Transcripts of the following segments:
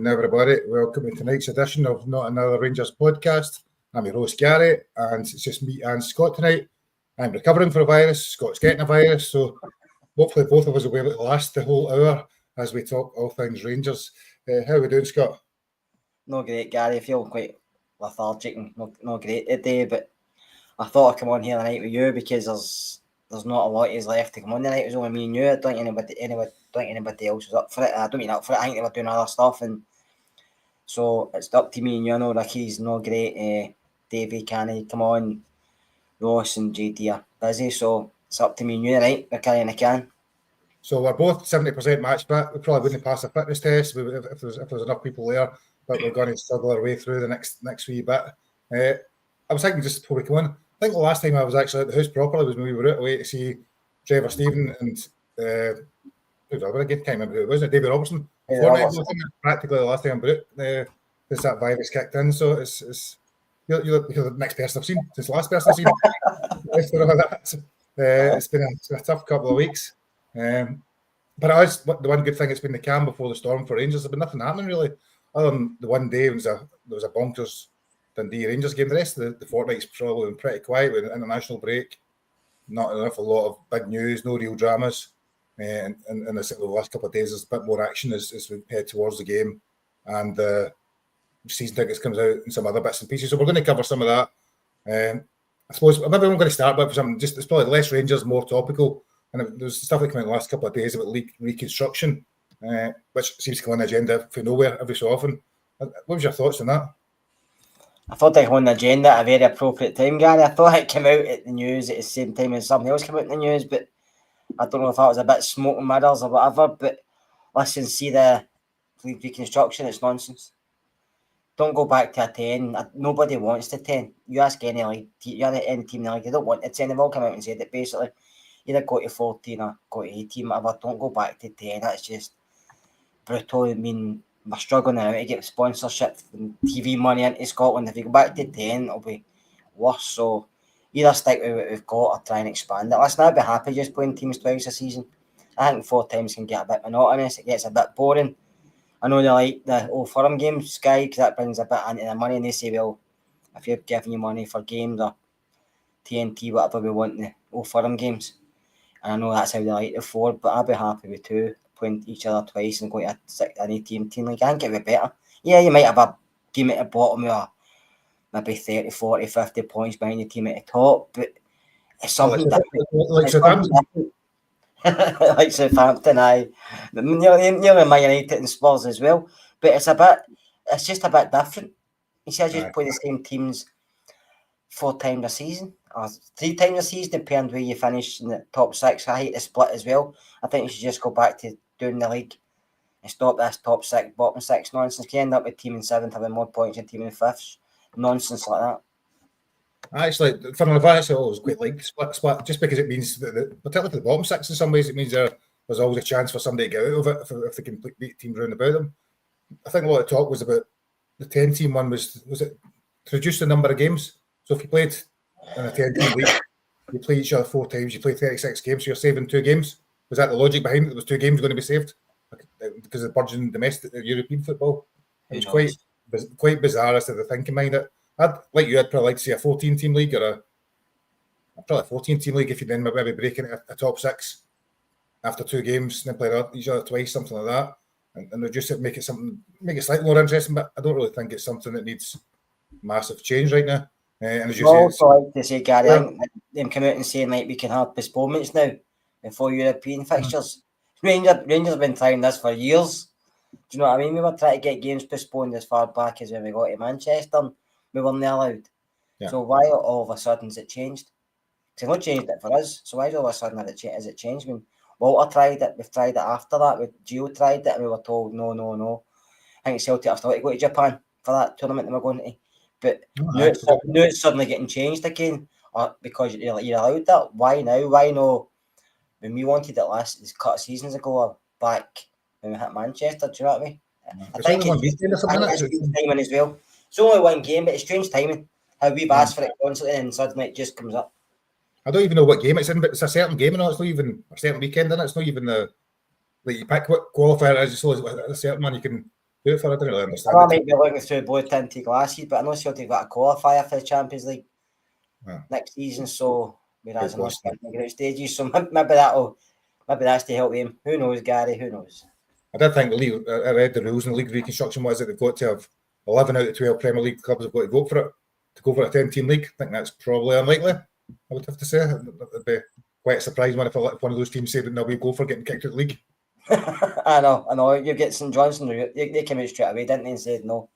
everybody. Welcome to tonight's edition of Not Another Rangers podcast. I'm your host, Gary, and it's just me and Scott tonight. I'm recovering from a virus. Scott's getting a virus, so hopefully both of us will be able to last the whole hour as we talk all things Rangers. How are we doing, Scott? Not great, Gary. I feel quite lethargic and not great today, but I thought I'd come on here tonight with you because there's not a lot is left to come on tonight. It was only me and you. I don't think anybody else was up for it. I don't mean up for it. I think they were doing other stuff, and so it's up to me and you. I know Ricky's not great. Davey can't come on. Ross and JD are busy, so it's up to me and you tonight. We're carrying a can. So we're both 70% match fit. We probably wouldn't pass a fitness test if there's enough people there, but we're going to struggle our way through the next wee bit. I was thinking just before we come on, I think the last time I was actually at the house properly was when we were out away to see Trevor Stephen and who was I can't remember who it was. David Robertson. Practically the last time I'm out since that virus kicked in. So you're the next person I've seen since the last person I've seen. It's been a tough couple of weeks. But the one good thing, it's been the calm before the storm for Rangers. There's been nothing happening really, other than the one day when there was a bonkers Dundee Rangers game. The rest of the fortnight's probably been pretty quiet with an international break. Not an awful lot of big news, no real dramas. And the last couple of days, there's a bit more action as we head towards the game. And season tickets comes out and some other bits and pieces. So we're going to cover some of that. I suppose maybe I'm going to start with something. Just it's probably less Rangers, more topical. And there's stuff that came out in the last couple of days about reconstruction, which seems to come on the agenda from nowhere every so often. What was your thoughts on that? I thought they came on the agenda at a very appropriate time, Gary. I thought it came out at the news at the same time as something else came out in the news, but I don't know if that was a bit smoke and mirrors or whatever. But listen, see the reconstruction, it's nonsense. Don't go back to a 10. Nobody wants the 10. You ask any team in the league, they don't want the 10. They've all come out and said that basically either go to 14 or go to 18, whatever. Don't go back to 10. That's just brutal. I mean, we're struggling now to get sponsorship and TV money into Scotland. If you go back to 10, it'll be worse. So either stick with what we've got or try and expand it. Listen, I'd be happy just playing teams twice a season. I think 4 times can get a bit monotonous. It gets a bit boring. I know they like the Old Firm games, Sky, because that brings a bit into the money. And they say, well, if you're giving you money for games or TNT, whatever we want, the Old Firm games. And I know that's how they like the 4, but I'd be happy with 2, playing each other twice and going to an 18 team league. I think it would be better. Yeah, you might have a team at the bottom with maybe 30, 40, 50 points behind the team at the top, but it's something like Southampton. Like Southampton, aye. Nearly Man United and Spurs as well. But it's just a bit different. You see, I just play the same teams 4 times a season or 3 times a season, depending where you finish in the top 6. I hate the split as well. I think you should just go back to doing the league and stop this top 6, bottom 6 nonsense. You end up with team in 7th having more points than team in 5th. Nonsense like that. Actually, for an advice, I always quite like split, just because it means that, particularly for the bottom 6 in some ways, it means there's always a chance for somebody to get out of it if they can beat teams round about them. I think a lot of talk was about the 10-team one was it to reduce the number of games. So if you played in a 10-team league, you play each other 4 times, you play 36 games, so you're saving 2 games. Was that the logic behind it? There was 2 games going to be saved because of the burgeoning domestic European football. It was quite bizarre as to the thinking behind it. I'd probably like to see a 14-team league or probably a 14-team league if you then maybe break into a top 6 after 2 games, and then play each other twice, something like that, and reduce it, make it slightly more interesting. But I don't really think it's something that needs massive change right now. And as you say, like to say, Gary, I think them come out and saying like we can have postponements now before European fixtures. Rangers have been trying this for years. Do you know what I mean? We were trying to get games postponed as far back as when we got to Manchester. We weren't allowed. Yeah. So why all of a sudden has it changed? It's not changed it for us. So why all of a sudden has it changed? I mean, Walter tried it. We've tried it after that. Gio tried it, and we were told no. I think Celtic have to go to Japan for that tournament that we're going to. But now it's suddenly getting changed again, or because you're allowed that. Why now? Why no? When we wanted it a couple of seasons ago, or back when we hit Manchester, do you know what I mean? I think it's timing as well. It's only 1 game, but it's strange timing. How we've asked for it constantly, and suddenly it just comes up. I don't even know what game it's in, but it's a certain game, and it's not even a certain weekend, and it's not even you pick what qualifier it is. So a certain one you can do it for? I didn't really I understand know I it. might be looking through blue tinted glasses, but I know Celtic got a qualifier for the Champions League next season, so whereas I'm not starting the group stages, so maybe that's to help him. Who knows, Gary? Who knows? I did think I read the rules in the league reconstruction was that they've got to have 11 out of 12 Premier League clubs have got to vote for it to go for a 10-team league. I think that's probably unlikely. I would have to say it'd be quite a surprise if one of those teams said that no, we go for getting kicked out of the league. I know. You get St Johnson, they came out straight away, didn't they, and said no.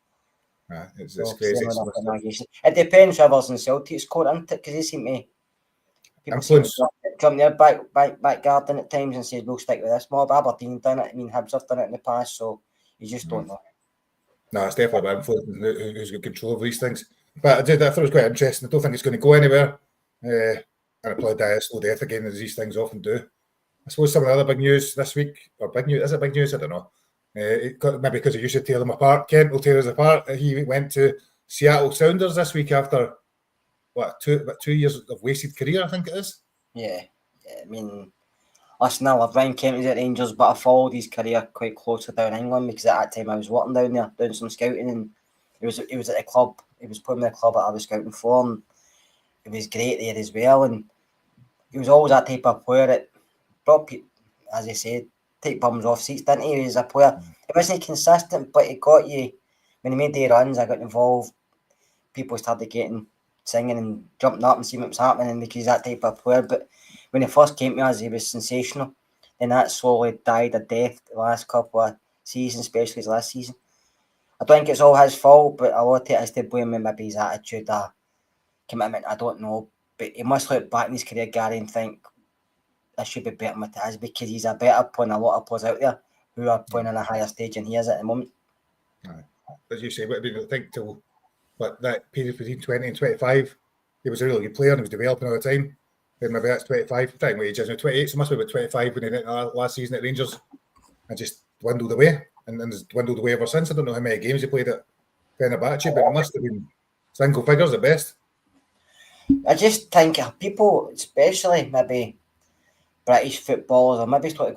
It's So, crazy. it depends Rivers and Celtic's court, isn't it? Because they seem to Influence. jump their back garden at times and say we'll stick with this mob. Aberdeen done it. I mean, Hibs have done it in the past, so you just don't know. No, it's definitely about influence who's got control of these things. But I thought it was quite interesting. I don't think it's going to go anywhere. And it probably die a slow death again, as these things often do. I suppose some of the other big news this week, or big news, is it big news? I don't know. Maybe because it used to tear them apart. Kent will tear us apart. He went to Seattle Sounders this week after, about 2 years of wasted career, I think it is. Yeah. I mean, listen, I love Ryan Kent at Rangers, but I followed his career quite closely down in England because at that time I was working down there, doing some scouting, and he was at the club. He was playing with the club that I was scouting for, and it was great there as well. And he was always that type of player that brought people, as I said, take bums off seats, didn't he? He was a player. He wasn't consistent, but he got you. When he made the runs, I got involved. People started getting singing and jumping up and seeing what was happening because he's that type of player. But when he first came to us, he was sensational. Then that slowly died a death the last couple of seasons, especially his last season. I don't think it's all his fault, but a lot of it is to blame him, maybe his attitude, commitment. I don't know. But he must look back in his career, Gary, and think, I should be better than it is because he's a better player than a lot of players out there who are playing on a higher stage than he is at the moment. As you say, I think till that period between 20 and 25, he was a really good player and he was developing all the time. Then maybe that's 25, time what age is now, 28, so must be about 25 when he did last season at Rangers and just dwindled away and has dwindled away ever since. I don't know how many games he played at Fenerbahce, but it must have been single figures at best. I just think people, especially maybe British footballers, or maybe stop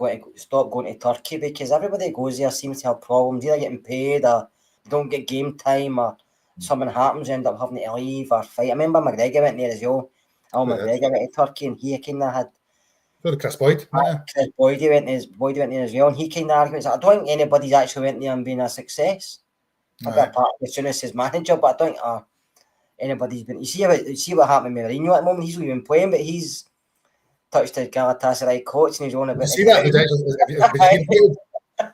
going to Turkey because everybody goes there seems to have problems, either getting paid or they don't get game time or something happens, end up having to leave or fight. I remember McGregor went there as well. McGregor went to Turkey and he kind of had. So Chris Boyd, Chris Boyd went there as well, and he kind of argues. I don't think anybody's actually went there and been a success. Maybe apart as soon as his manager, but I don't think anybody's been. You see what happened with Mourinho at the moment. He's not even playing, but he's touched the Galatasaray coach and he's on a bit. You see that?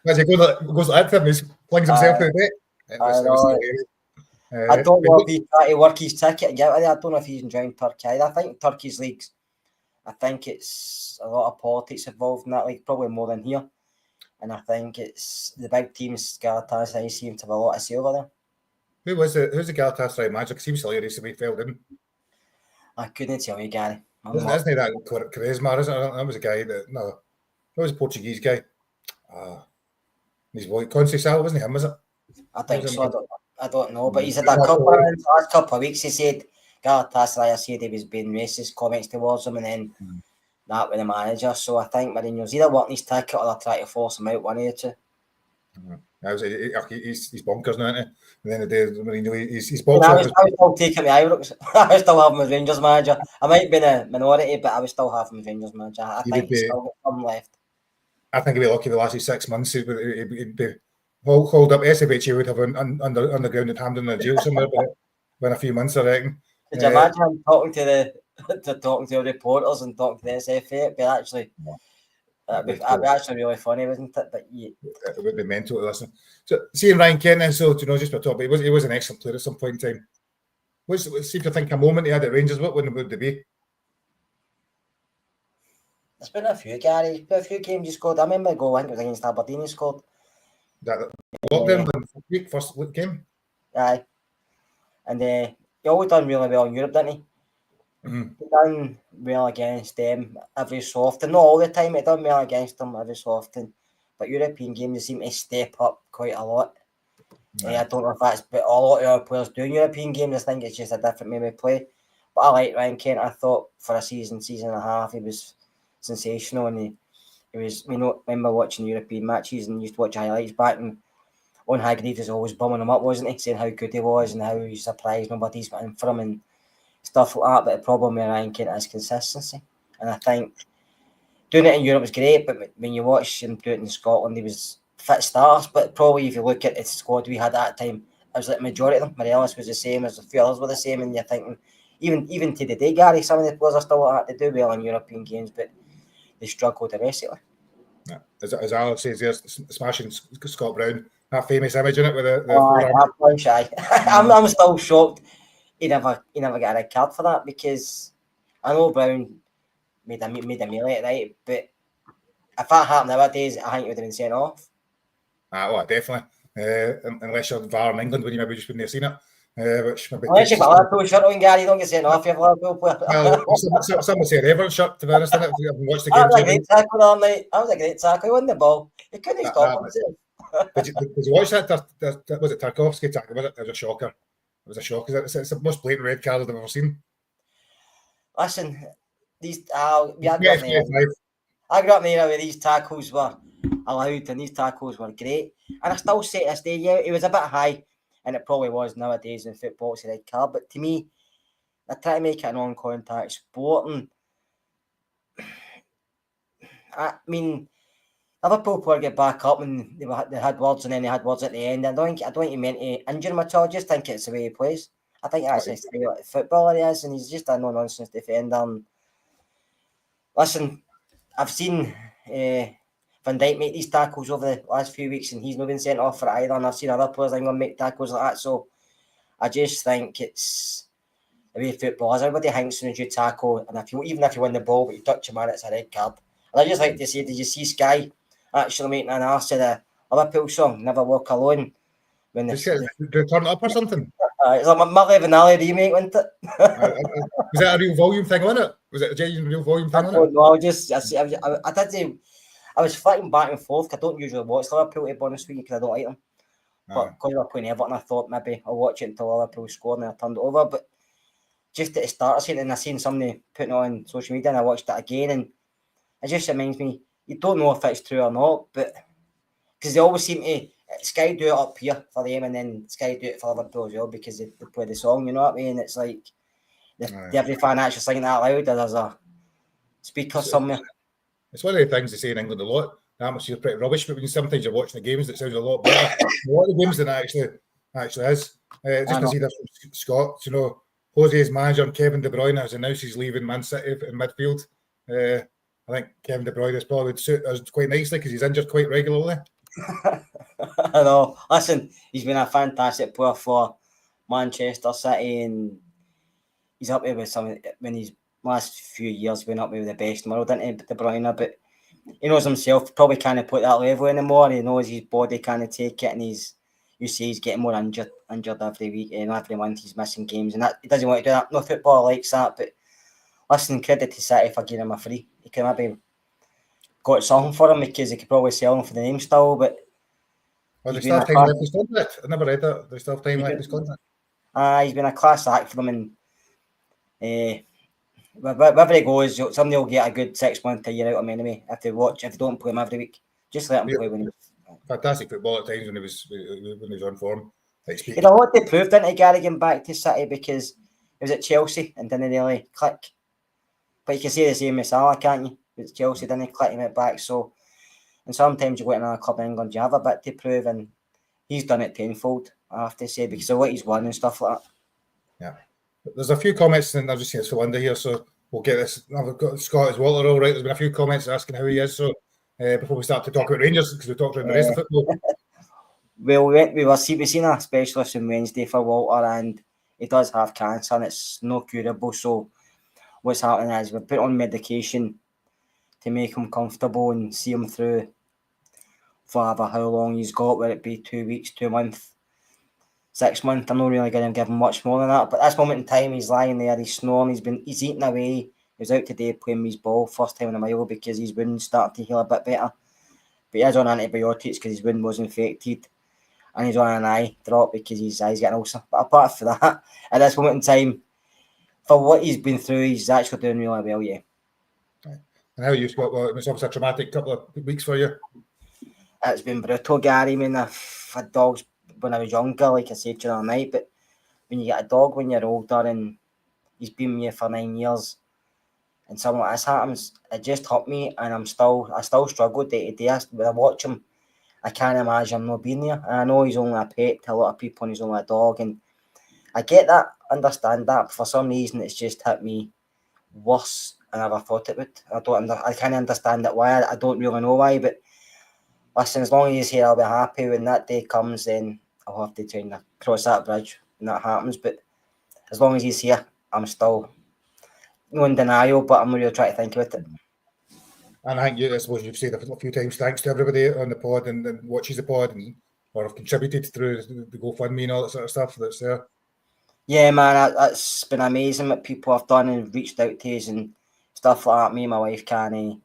As he goes like that, he flings himself through the deck. I don't know if he's trying to work his ticket and get out of there. I don't know if he's enjoying Turkey either. I think Turkey's leagues, I think it's a lot of politics involved in that league, probably more than here. And I think it's the big teams, Galatasaray, seem to have a lot of say over there. Who's the Galatasaray manager? Because he was hilarious the way he fell in. I couldn't tell you, Gary. Isn't he that charisma? Isn't it? That was a guy that was a Portuguese guy. His voice, Conceição, wasn't him? Was it? I think so. I don't know, but he's had a couple in the last couple of weeks. He said Galatasaray said he was being racist comments towards him, and then that with the manager. So I think Mourinho's either working his ticket or they're trying to force him out, one of the two. He's bonkers now, isn't he? At the end of the day, Mourinho, he's bonkers. I was still taking the Ibrox. I was still having him as Rangers manager. I might be in a minority, but I was still having him as Rangers manager. I think he's still got some left. I think he'd be lucky the last 6 months. He'd be hauled up. SFH would have underground at Hampden in a jail somewhere, but in a few months, I reckon. Could you imagine talking to the reporters and talking to the SFA? It'd be actually. That'd be actually really funny, wasn't it? But yeah. It would be mental to listen. So, seeing Ryan Kent, so just for top, he was an excellent player at some point in time. Seem to think a moment he had at Rangers. What would they be? There's been a few, Gary. A few games he scored. I remember a goal. I think it was against Aberdeen. He scored. That lockdown first game. Aye, and he always done really well in Europe, didn't he? Mm-hmm. He done well against them every so often. Not all the time. He done well against them every so often. But European games, they seem to step up quite a lot. Right. I don't know if that's but a lot of our players do in European games. I think it's just a different way of play. But I like Ryan Kent. I thought for a season and a half, he was sensational, and he was. Remember watching European matches and used to watch highlights back, and on Hargreaves was always bumming him up, wasn't he? Saying how good he was and how he's surprised nobody's got in for him and stuff like that. But the problem with Ryan Kent is consistency. And I think doing it in Europe was great, but when you watch him do it in Scotland, he was fit stars. But probably if you look at the squad we had at that time, it was like the majority of them. Morelos was the same, as a few others were the same, and you're thinking, even to the day, Gary, some of the players are still like that. They do well in European games, but they struggle domestically. Yeah. As Alex says, there's smashing Scott Brown, that famous image in it with the I'm still shocked he never got a red card for that, because I know Brown made a melee, right? But if that happened nowadays, I think he would have been sent off. Well, definitely. Unless you're VAR in England, when you maybe just wouldn't have seen it. Which maybe unless you've got a Liverpool shirt on, Gary, you don't get sent off. You have a Liverpool player. Well, some would say an Everton shirt, to be honest. I haven't watched the game. That was a great tackle that night. That was a great tackle. He won the ball. He couldn't stop himself. Did you watch that? Was it Tarkovsky tackle? Was it? It was a shocker. It was a shock. It's the most blatant red card I've ever seen. Listen, these I grew up in the era where these tackles were allowed and these tackles were great. And I still say to this day, yeah, it was a bit high, and it probably was nowadays in football, it's a red card. But to me, I try to make it a non-contact sport, and I mean, Liverpool player get back up and they had words, and then they had words at the end. I don't think he meant to injure him at all. I just think it's the way he plays. I think that's the style of footballer he is, and he's just a no-nonsense defender. And listen, I've seen Van Dijk make these tackles over the last few weeks, and he's not been sent off for it either. And I've seen other players in England make tackles like that. So I just think it's the way football is. Everybody thinks as soon as you tackle, and even if you win the ball but you touch a man, it's a red card. And I just like to say, did you see Sky actually making an arse of the Liverpool song "Never Walk Alone"? When Did they turn it up or something? It's like a Millie Vanilli remake, wasn't it? Was that a real volume thing on it? Was it a genuine real volume thing on it? No, I was flicking back and forth. I don't usually watch Liverpool, to be honest with you, because I don't like them. But because we were playing Everton, I thought maybe I'll watch it until Liverpool scored, and I turned it over. But just at the start, I seen somebody putting it on social media, and I watched it again, and it just reminds me, you don't know if it's true or not, but because they always seem to Sky do it up here for them, and then Sky do it for Liverpool as well, because they play the song, you know what I mean? It's like every fan actually singing that loud, or there's a speaker somewhere. It's one of the things they say in England a lot. The atmosphere is pretty rubbish, but when sometimes you're watching the games, it sounds a lot better. A lot of the games than it actually is. Just to see this from Scott, you know, Jose's manager and Kevin De Bruyne has announced he's leaving Man City in midfield. I think Kevin De Bruyne is probably would suit us quite nicely because he's injured quite regularly. I know. Listen, he's been a fantastic player for Manchester City, and he's up there with some when he's last few years been up there with the best in the world, didn't he, De Bruyne? But he knows himself, probably can't put that level anymore. He knows his body can't take it, and you see he's getting more injured every week, and every month he's missing games, and that he doesn't want to do that. No football likes that. But listen, credit to City for giving him a free. He could maybe got something for him, because he could probably sell him for the name still, but they still have time left his contract. I never read that. They still have time left his contract. He's been a class act for them, and wherever he goes, somebody will get a good 6 month to a year out of him anyway. If they don't play him every week, just let him play when he's fantastic football at times when he was on form. He had a lot to prove, didn't he, Gary, getting back to City, because he was at Chelsea and didn't really click. But you can say the same with Salah, can't you? It's Chelsea didn't click him back. So, and sometimes you go to another club in England, you have a bit to prove, and he's done it tenfold, I have to say, because of what he's won and stuff like that. Yeah. There's a few comments, and I've just seen it's Linda here, so we'll get this. I've got Scott as well. All right. There's been a few comments asking how he is. So before we start to talk about Rangers, because we talked about the rest of football. Well, we seen a specialist on Wednesday for Walter, and he does have cancer, and it's no curable. So what's happening is we put on medication to make him comfortable and see him through for how long he's got, whether it be 2 weeks, 2 months, 6 months. I'm not really going to give him much more than that. But at this moment in time, he's lying there, he's snoring, he's eating away. He was out today playing his ball, first time in a while, because his wound started to heal a bit better. But he is on antibiotics because his wound was infected. And he's on an eye drop because his eye's getting ulcer. But apart from that, at this moment in time, for what he's been through, he's actually doing really well, yeah. And how you, Scott? Well, it was obviously a traumatic couple of weeks for you. it's been brutal, Gary. I mean, I've had dogs when I was younger, like I said to you the other night, but when you get a dog when you're older and he's been with you for 9 years and something like this happens, it just hurt me, and I still struggle day to day. When I watch him, I can't imagine him not being there. And I know he's only a pet to a lot of people and he's only a dog, and I get that, understand that, but for some reason it's just hit me worse than I ever thought it would. I can't understand it why. I don't really know why, but listen, as long as he's here, I'll be happy. When that day comes, then I'll have to try and cross that bridge when that happens. But as long as he's here, I'm still no in denial, but I'm really trying to think about it. And I think I suppose you've said a few times thanks to everybody on the pod and watches the pod and or have contributed through the GoFundMe and all that sort of stuff that's there. Yeah, man, that's been amazing what people have done and reached out to us and stuff like that. Me and my wife can't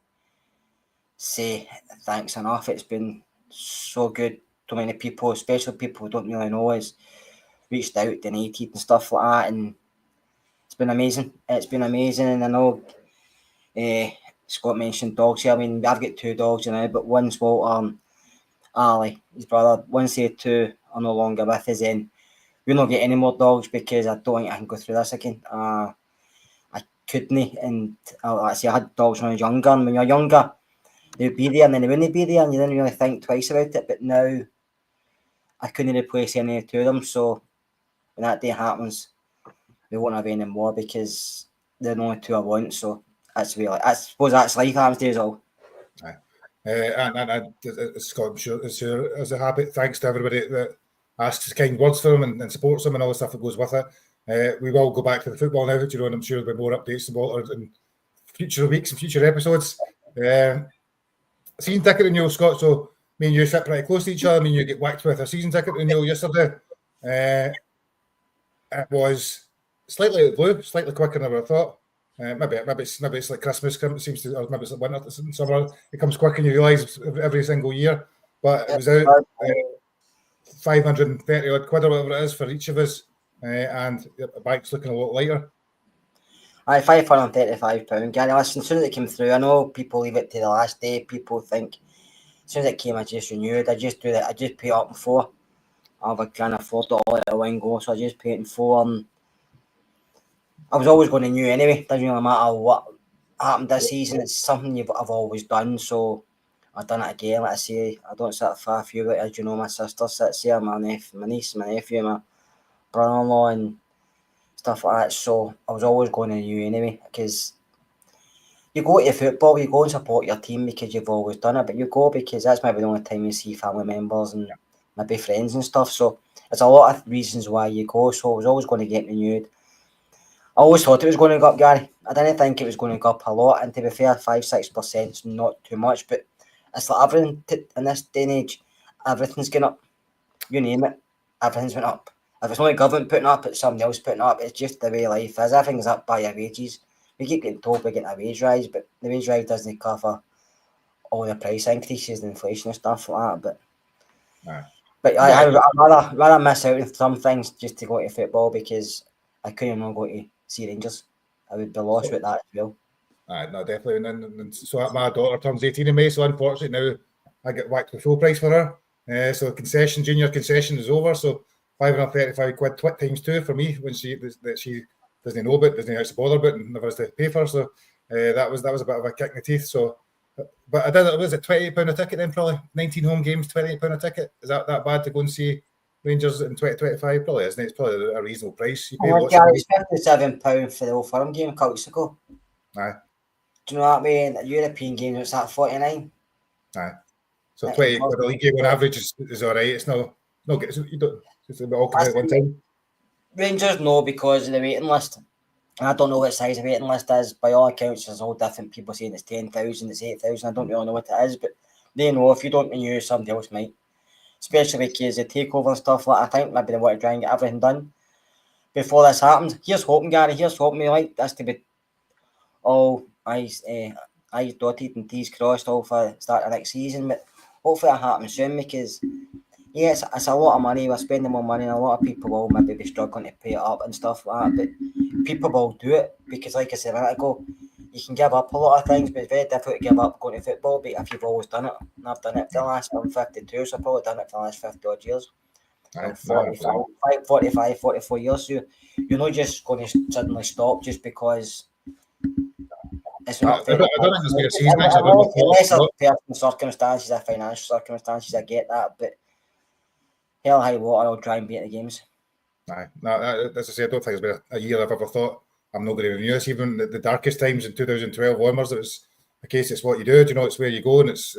say thanks enough. It's been so good. So many people, especially people who don't really know us, reached out, donated and stuff like that, and it's been amazing. It's been amazing, and I know Scott mentioned dogs here. I mean, I've got 2 dogs now, but one's Walter and Ali, his brother. Once they 2 are no longer with us, then we'll not get any more dogs because I don't think I can go through this again. I couldn't, and like I say, I had dogs when I was younger, and when you're younger, they'd be there and then they wouldn't be there, and you didn't really think twice about it. But now, I couldn't replace any of 2 of them, so when that day happens, we won't have any more because they're the only 2 I want. So that's really, I suppose that's life happens to us all. And Scott, I'm sure as a habit, thanks to everybody that asks kind words for him and supports him and all the stuff that goes with it. We will go back to the football now, and I'm sure there'll be more updates about it in future weeks and future episodes. Season ticket renewal, Scott. So me and you sit pretty close to each other. I mean, you get whacked with a season ticket renewal yesterday. It was slightly out of the blue, slightly quicker than I would have thought. Maybe it's like Christmas. It seems to, or maybe it's like winter, summer. It comes quick, and you realise every single year. But it was out 530 odd quid or whatever it is for each of us, and the bank's looking a lot lighter. Aye, £535, Gary. Listen, as soon as it came through, I know people leave it to the last day. People think as soon as it came, I just renewed. I just do that. I just pay it up in 4. I can't afford it all at one go, so I just pay it in 4. And I was always going to renew anyway. Doesn't really matter what happened this season. It's something I've always done, so I've done it again. Like I say, I don't sit far few. As you know, my sister sits here, my niece, my nephew, my brother-in-law, and stuff like that. So I was always going to renew anyway, because you go to football, you go and support your team because you've always done it, but you go because that's maybe the only time you see family members and maybe friends and stuff. So there's a lot of reasons why you go. So I was always going to get renewed. I always thought it was going to go up, Gary. I didn't think it was going to go up a lot, and to be fair, 5-6% is not too much, but it's like everything in this day and age, everything's going up. You name it, everything's went up. If it's not the government putting up, it's somebody else putting up. It's just the way life is. Everything's up by your wages. We keep getting told we're getting a wage rise, but the wage rise doesn't cover all the price increases, the inflation and stuff like that. But I'd rather miss out on some things just to go to football, because I couldn't not go to see Rangers. I would be lost with that as well. No, definitely. And so my daughter turns 18 in May, so unfortunately now I get whacked with full price for her. So junior concession is over. So 535 quid times 2 for me when she doesn't know about, doesn't know how to bother about, and never has to pay for. So that was a bit of a kick in the teeth. So, but I did. Was it £28 a ticket then? Probably 19 home games, £28 a ticket. Is that bad to go and see Rangers in 2025? Probably isn't it? It's probably a reasonable price. You pay it's £57 for the Old Firm game a couple weeks ago. Aye. Do you know what I mean? A European game, it's at 49. Aye. So 28 quid a league game on average is all right. It's no good. You don't. It's all come out at one time. Rangers know because of the waiting list. And I don't know what size the waiting list is. By all accounts, there's all different people saying it's 10,000, it's 8,000. I don't really know what it is, but they know if you don't renew, somebody else might. Especially because the takeover and stuff like that. I think maybe they want to try and get everything done before this happens. Here's hoping, Gary. Here's hoping we like this to be all I's dotted and T's crossed all for the start of next season. But hopefully that happens soon, because yes, it's a lot of money. We're spending more money, and a lot of people will maybe be struggling to pay it up and stuff like that. But people will do it because, like I said a minute ago, you can give up a lot of things, but it's very difficult to give up going to football. But if you've always done it, and I've done it for the last, I'm 52, so I've probably done it for the last 50 odd years. I'm 45, 44 years. So you're not just going to suddenly stop just because it's I not fair. don't think there's been a season actually. I don't know Unless of personal circumstances or financial circumstances, I get that. But hell, high water, I'll try and be at the games. As I say, I don't think there's been a year I've ever thought I'm not going to renew this. Even the darkest times in 2012 onwards, it was a case. It's what you do. You know, it's where you go, and it's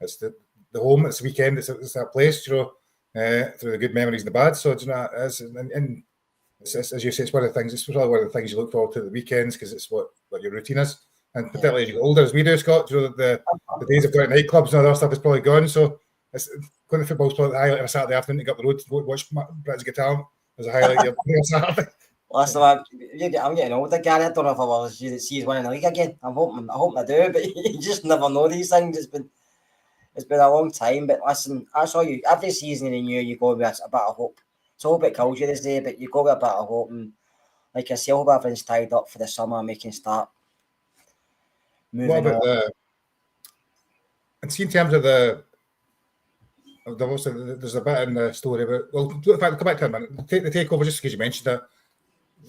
the home. It's the weekend. It's that place. You know, through the good memories and the bad. So you know, and it's, as you say, it's one of the things. It's probably one of the things you look forward to the weekends because it's what your routine is. And particularly as you get older, as we do, Scott, you know, the days of going to nightclubs and other stuff is probably gone. So it's going to football's probably the highlight of a Saturday afternoon to get up the road to watch Britain's Got Talent as a highlight of your Saturday. Last time I'm getting older, Gary. I don't know if I will see winning the league again. I hope I do, but you just never know these things. It's been a long time, but listen, I saw you every season in the new year. You go with a bit of hope. So I hope it kills you this day, but you go with a bit of hope, and like I say, I hope everything's tied up for the summer and we can start moving What about on. and see in terms of there's a bit in the story about, well, in fact, come back to it a minute. The takeover, just because you mentioned that,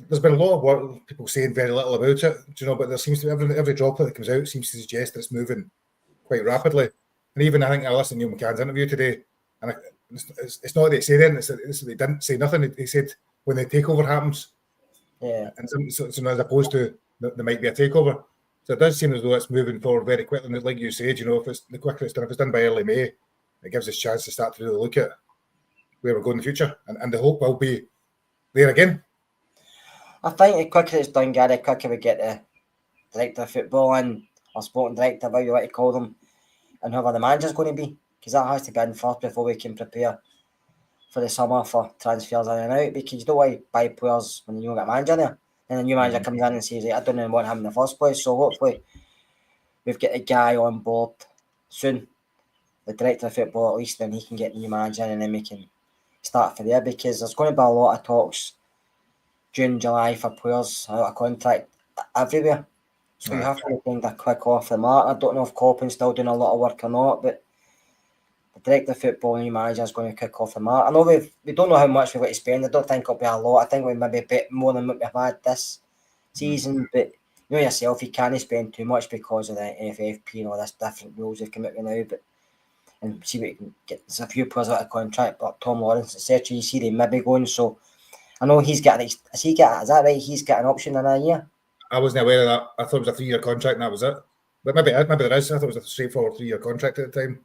there's been a lot of work, people saying very little about it, you know, but there seems to be every droplet that comes out seems to suggest that it's moving quite rapidly. And even I think I listened to Neil McCann's interview today, and it's not that they say then, it's they didn't say nothing. He said when the takeover happens, and so as opposed to there might be a takeover. So it does seem as though it's moving forward very quickly. And like you said, you know, if it's the quicker it's done, if it's done by early May, it gives us a chance to start to really look at where we're going in the future, and the hope will be there again. I think the quicker it's done, Gary, the quicker we get the director of football in, or sporting director, whatever you want to call them, and whoever the manager's going to be, because that has to be in first before we can prepare for the summer for transfers in and out, because you don't want to buy players when you don't get a manager there. And the new manager comes in and says, I don't even want him in the first place. So hopefully we've got a guy on board soon, the director of football at least, then he can get the new manager and then we can start for there, because there's going to be a lot of talks June, July for players out of contract everywhere. So you have to kind of quick off the mark. I don't know if Coppin's still doing a lot of work or not, but the director of football and new manager is going to kick off the mark. I know we don't know how much we've got to spend. I don't think it'll be a lot. I think we maybe a bit more than what we've had this season, but you know yourself, you can't spend too much because of the FFP and all this different rules have come out now. But and see what you can get. There's a few players out of contract, like Tom Lawrence, etc. You see they maybe going. So I know he's got. Is that right? He's got an option in a year. I wasn't aware of that. I thought it was a 3-year contract and that was it. But maybe there is. I thought it was a straightforward 3-year contract at the time.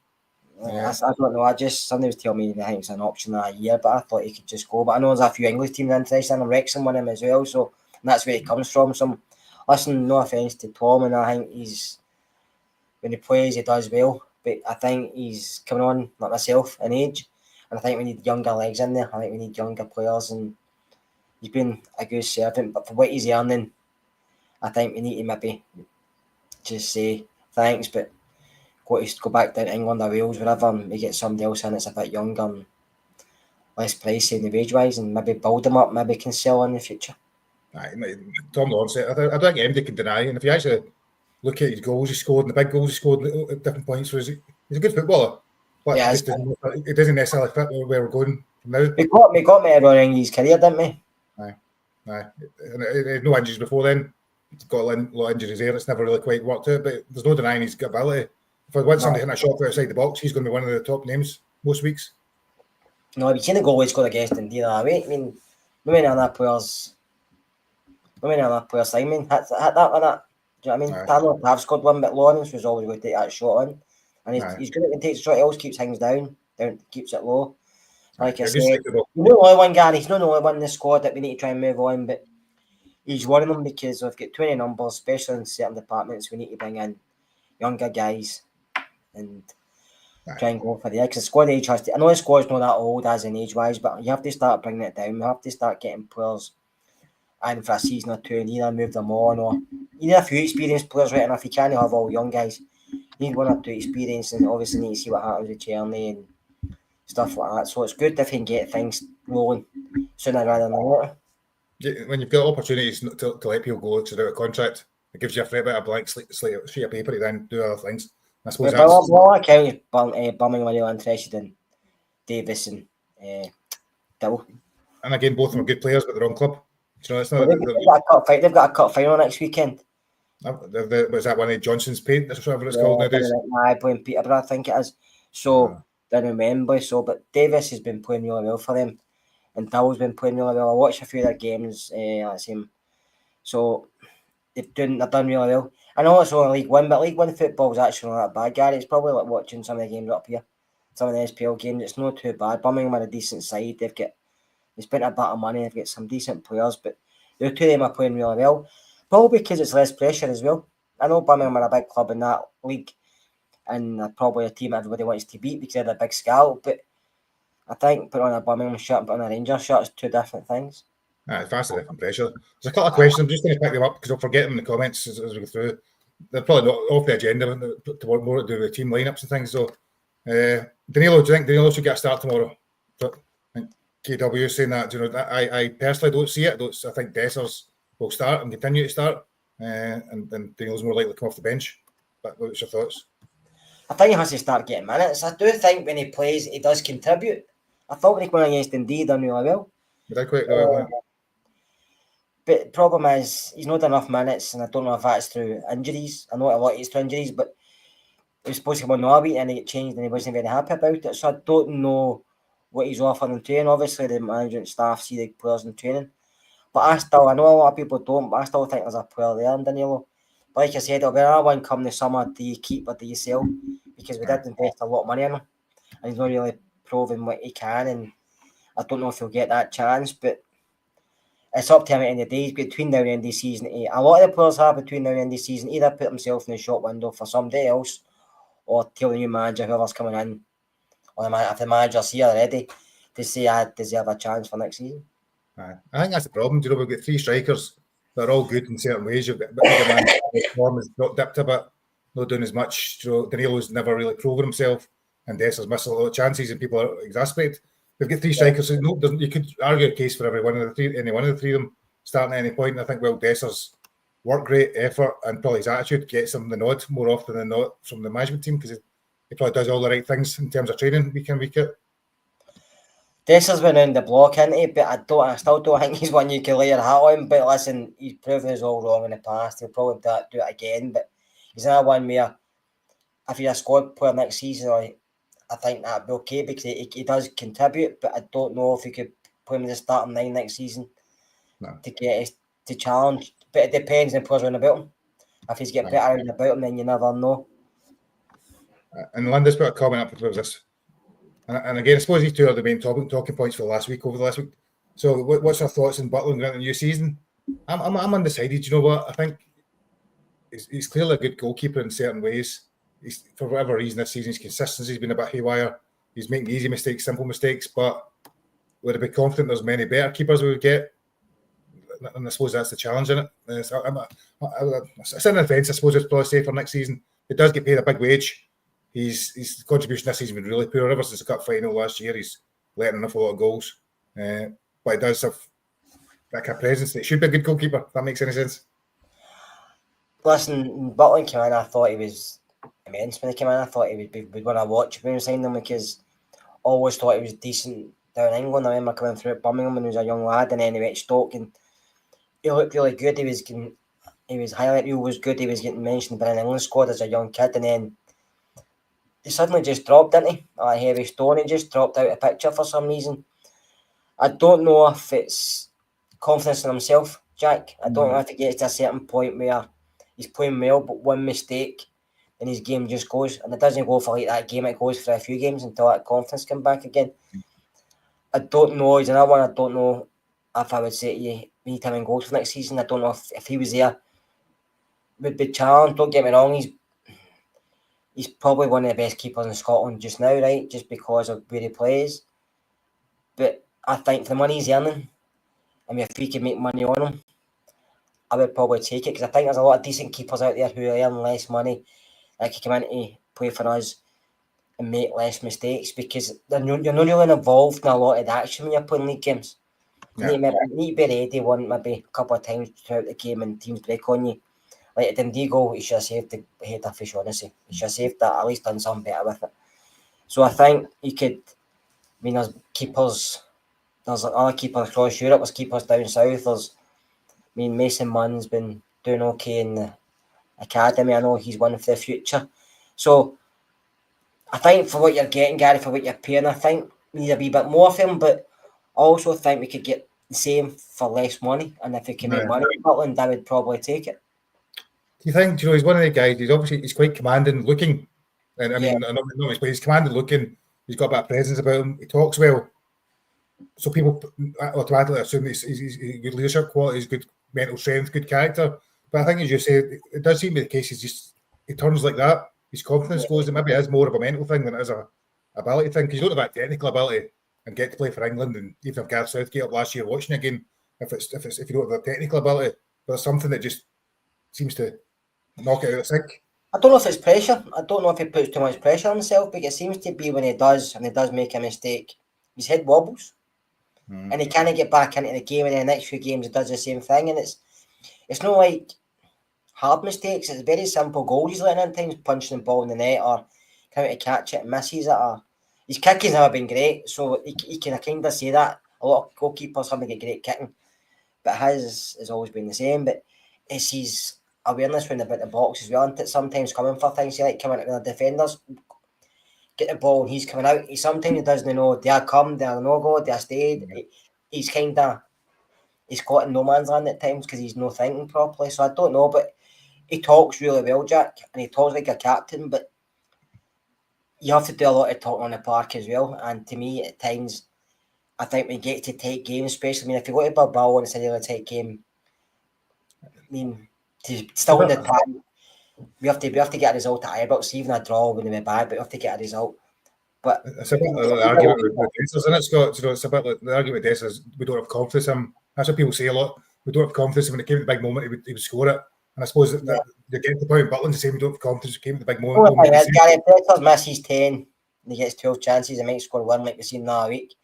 I don't know. Somebody was telling me I think it's an option in a year, but I thought he could just go. But I know there's a few English teams interested in Wrexham with him as well. So that's where he comes from. Listen, no offence to Tom, and I think when he plays, he does well. But I think he's coming on like myself in age, and I think we need younger legs in there. I think we need younger players, and he's been a good servant. But for what he's earning, I think we need to maybe just say thanks, but go back down to England or Wales, wherever, and we get somebody else in that's a bit younger and less pricey in the wage wise, and maybe build them up, maybe can sell in the future. Tom Lawrence, I don't think anybody can deny, and if you actually look at his goals he scored and the big goals he scored at different points, he's a good footballer, but it doesn't necessarily fit where we're going from now. We got me running his career, didn't we? And no injuries before then. He's got a lot of injuries there. It's never really quite worked out, but there's no denying he's got ability. If I want somebody hitting a shot outside the box, he's going to be one of the top names most weeks. No, have you seen the goal he scored against Indeed away? I mean, no many other players Simon hit that with that. Do you know what I mean? Tanner have scored one, but Lawrence was always going to take that shot on. And he's good at takes the shot, he always keeps things down, keeps it low. Like I said, he's not the only one, Gary. He's not the only one in the squad that we need to try and move on, but he's one of them because we've got 20 numbers, especially in certain departments. We need to bring in younger guys and try and go for the because the squad age has to. I know the squad's not that old as in age wise, but you have to start bringing it down. We have to start getting players in for a season or two and either move them on, or you need a few experienced players right enough. You can't have all young guys. You need one or two experience, and obviously need to see what happens with Cherney and stuff like that. So it's good if you can get things rolling sooner rather than later. When you've got opportunities to let people go to out of contract, it gives you a fair bit of blank sheet of paper to then do other things. And I suppose But that's... all I count is Birmingham are really interested in Davis and Dill. And again, both of them are good players, but they're on club. You know, it's not... They've got a cup final next weekend. Was that one of Johnson's Paint? That's whatever it's called nowadays. I playing Peterborough, I think it is. So, didn't remember. So, but Davis has been playing really well for them. And Dill's been playing really well. I watched a few of their games last him. So they've done really well. I know it's only League One, but League One football is actually not that bad, Gary. It's probably like watching some of the games up here, some of the SPL games. It's not too bad. Birmingham are a decent side. They spent a bit of money. They've got some decent players, but the two of them are playing really well. Probably because it's less pressure as well. I know Birmingham are a big club in that league, and they're probably a team everybody wants to beat because they're a big scale. But I think putting on a Birmingham shirt and putting on a Rangers shirt is two different things. It's vastly different pressure. There's a couple of questions. I'm just going to pick them up because I'll forget them in the comments as we go through. They're probably not off the agenda to work more to do with team lineups and things. So, Danilo, do you think Danilo should get a start tomorrow? And KW saying that, you know, I personally don't see it. I think Dessers will start and continue to start, and Danilo's more likely to come off the bench. But what's your thoughts? I think he has to start getting minutes. I do think when he plays, he does contribute. I thought when he went against Dundee, he done really well. He did quite well. But the problem is, he's not done enough minutes, and I don't know if that's through injuries. I know a lot is through injuries, but he was supposed to come on the week and he got changed and he wasn't very happy about it. So I don't know what he's offering in training. Obviously, the management staff see the players in training. But I know a lot of people don't, but I still think there's a player there in Danilo. But like I said, it'll be another one come the summer. Do you keep or do you sell? Because we did invest a lot of money in him, and he's not really proving what he can, and I don't know if he'll get that chance, but it's up to him at the end of the day. Between now and the end of the season, a lot of the players have between now and the end of the season either put themselves in the shop window for somebody else or tell the new manager, whoever's coming in, or if the manager's here already, to say I deserve a chance for next season. I think that's the problem. You know, we've got three strikers that are all good in certain ways. You've got the form has not dipped a bit, not doing as much. You know, Danilo's never really proven himself, and Dessers missed a lot of chances, and people are exasperated. We've got three strikers. So you could argue a case for any one of the three of them starting at any point. I think Dessers work rate, effort, and probably his attitude gets him the nod more often than not from the management team because he probably does all the right things in terms of training week in, week out. Dessers went in the block, isn't he? But I still don't think he's one you can lay your hat on. But listen, he's proven us all wrong in the past. He'll probably do it again. But he's another one where if he's a squad player next season, I think that'd be okay because he does contribute. But I don't know if he could put him in the starting line next season to get us to challenge. But it depends on the players around about him. If he's getting better around about him, then you never know. And Linda's put a comment up with this. And again, I suppose these two are the main talking points for the last week. So, what's your thoughts on Butland going into the new season? I'm undecided. You know what? I think he's clearly a good goalkeeper in certain ways. For whatever reason this season, his consistency's been a bit haywire. He's making easy mistakes, simple mistakes. But would I be confident there's many better keepers we would get? And I suppose that's the challenge in it. It's in the fence, I suppose it's probably safe for next season. He does get paid a big wage. His contribution this season has been really poor. Ever since the cup final last year, he's letting off a lot of goals. But he does have that kind of presence. He should be a good goalkeeper, if that makes any sense. Listen, Butland came in, I thought he was immense when he came in. I thought we'd want to watch when we signed him because I always thought he was decent down in England. I remember coming through at Birmingham when he was a young lad, and then he went to Stoke and he looked really good. He was highlight reel was good. He was getting mentioned by an England squad as a young kid, and then he suddenly just dropped, didn't he? Like a heavy stone. He just dropped out of the picture for some reason. I don't know if it's confidence in himself, Jack. I don't know if he gets to a certain point where he's playing well, but one mistake and his game just goes. And it doesn't go for like that game, it goes for a few games until that confidence comes back again. I don't know. He's another one. I don't know if I would say to you, we need him in goals for next season. I don't know if he was there, would be challenged. Don't get me wrong, he's probably one of the best keepers in Scotland just now, right? Just because of where he plays. But I think for the money he's earning, I mean, if we could make money on him, I would probably take it because I think there's a lot of decent keepers out there who earn less money that can come in to play for us and make less mistakes because you're not really involved in a lot of the action when you're playing league games. You need to be ready maybe a couple of times throughout the game and teams break on you. Like at Dundee goal, he should have saved the header for Shaughnessy. He should have saved that, at least done something better with it. So I think he could. I mean, there's keepers. There's other keepers across Europe. There's keepers down south. Mason Munn's been doing okay in the academy. I know he's one for the future. So I think for what you're getting, Gary, for what you're paying, I think we need a wee bit more of him. But I also think we could get the same for less money. And if we can make money in Scotland, I would probably take it. Do you think, he's one of the guys, he's quite commanding looking. And I mean, not his play, he's commanding looking. He's got a bit of presence about him. He talks well. So people automatically assume he's good leadership qualities, good mental strength, good character. But I think, as you say, it does seem to be the case. He turns like that. His confidence goes. It maybe is more of a mental thing than it is a ability thing. Because you don't have that technical ability and get to play for England. And even if Gareth Southgate up last year watching again, if you don't have the technical ability, but there's something that just seems to knock it out of sync. I don't know if it's pressure. I don't know if he puts too much pressure on himself, but it seems to be when he does make a mistake, his head wobbles. And he can't get back into the game, and in the next few games he does the same thing. And it's not like hard mistakes, it's very simple goals he's letting in times, punching the ball in the net or coming to catch it and misses it. Or his kicking's never been great, so he can kind of say that. A lot of goalkeepers haven't got great kicking, but his has always been the same. But it's his awareness when about the box as well, and it's sometimes coming for things. He like coming out with the defenders, get the ball, and he's coming out. He sometimes doesn't know, do I come, do I no go, do I stay? He's caught in no man's land at times because he's not thinking properly. So I don't know, but he talks really well, Jack, and he talks like a captain, but you have to do a lot of talking on the park as well. And to me, at times, I think when you get to tight games, especially, if you go to Bilbao and it's a really tight game, still in the time, we have to get a result at Ibrox. Even a draw wouldn't be bad, but we have to get a result. But it's a bit like the argument with Dessers, isn't it, Scott? It's a bit like the argument with Dessers. We don't have confidence in him. That's what people say a lot. We don't have confidence. When it came to the big moment, he would score it. And I suppose that you get to the point in Butland to say we don't have confidence. We came to the big moment. Gary, Dessers misses 10 and he gets 12 chances. He might score one like we've seen the other week.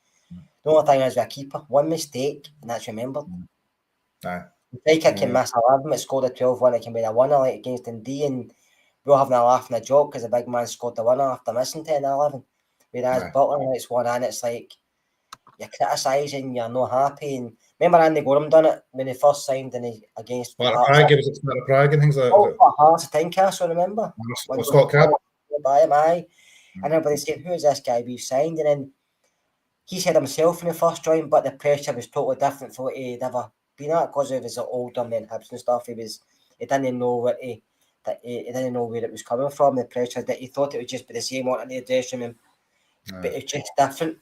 The only thing is with a keeper, one mistake and that's remembered. The striker can miss 11, but scored a 12-1. It can be a winner like against Dundee, and we're having a laugh and a joke because the big man scored the winner after missing 10-11. Whereas Butland gets one and it's like you're criticising, you're not happy. And remember Andy Gorham done it when he first signed against Prague, it was Prague and things like that. Hearts of Tynecastle, remember? Scott Crab. By him, aye. And everybody's saying, who is this guy we've signed? And then he said himself in the first joint, but the pressure was totally different from what he'd ever been at because of his older men, Hibs and stuff. He didn't know he didn't know where it was coming from, the pressure that he thought it would just be the same one in the dressing room. But it's just different.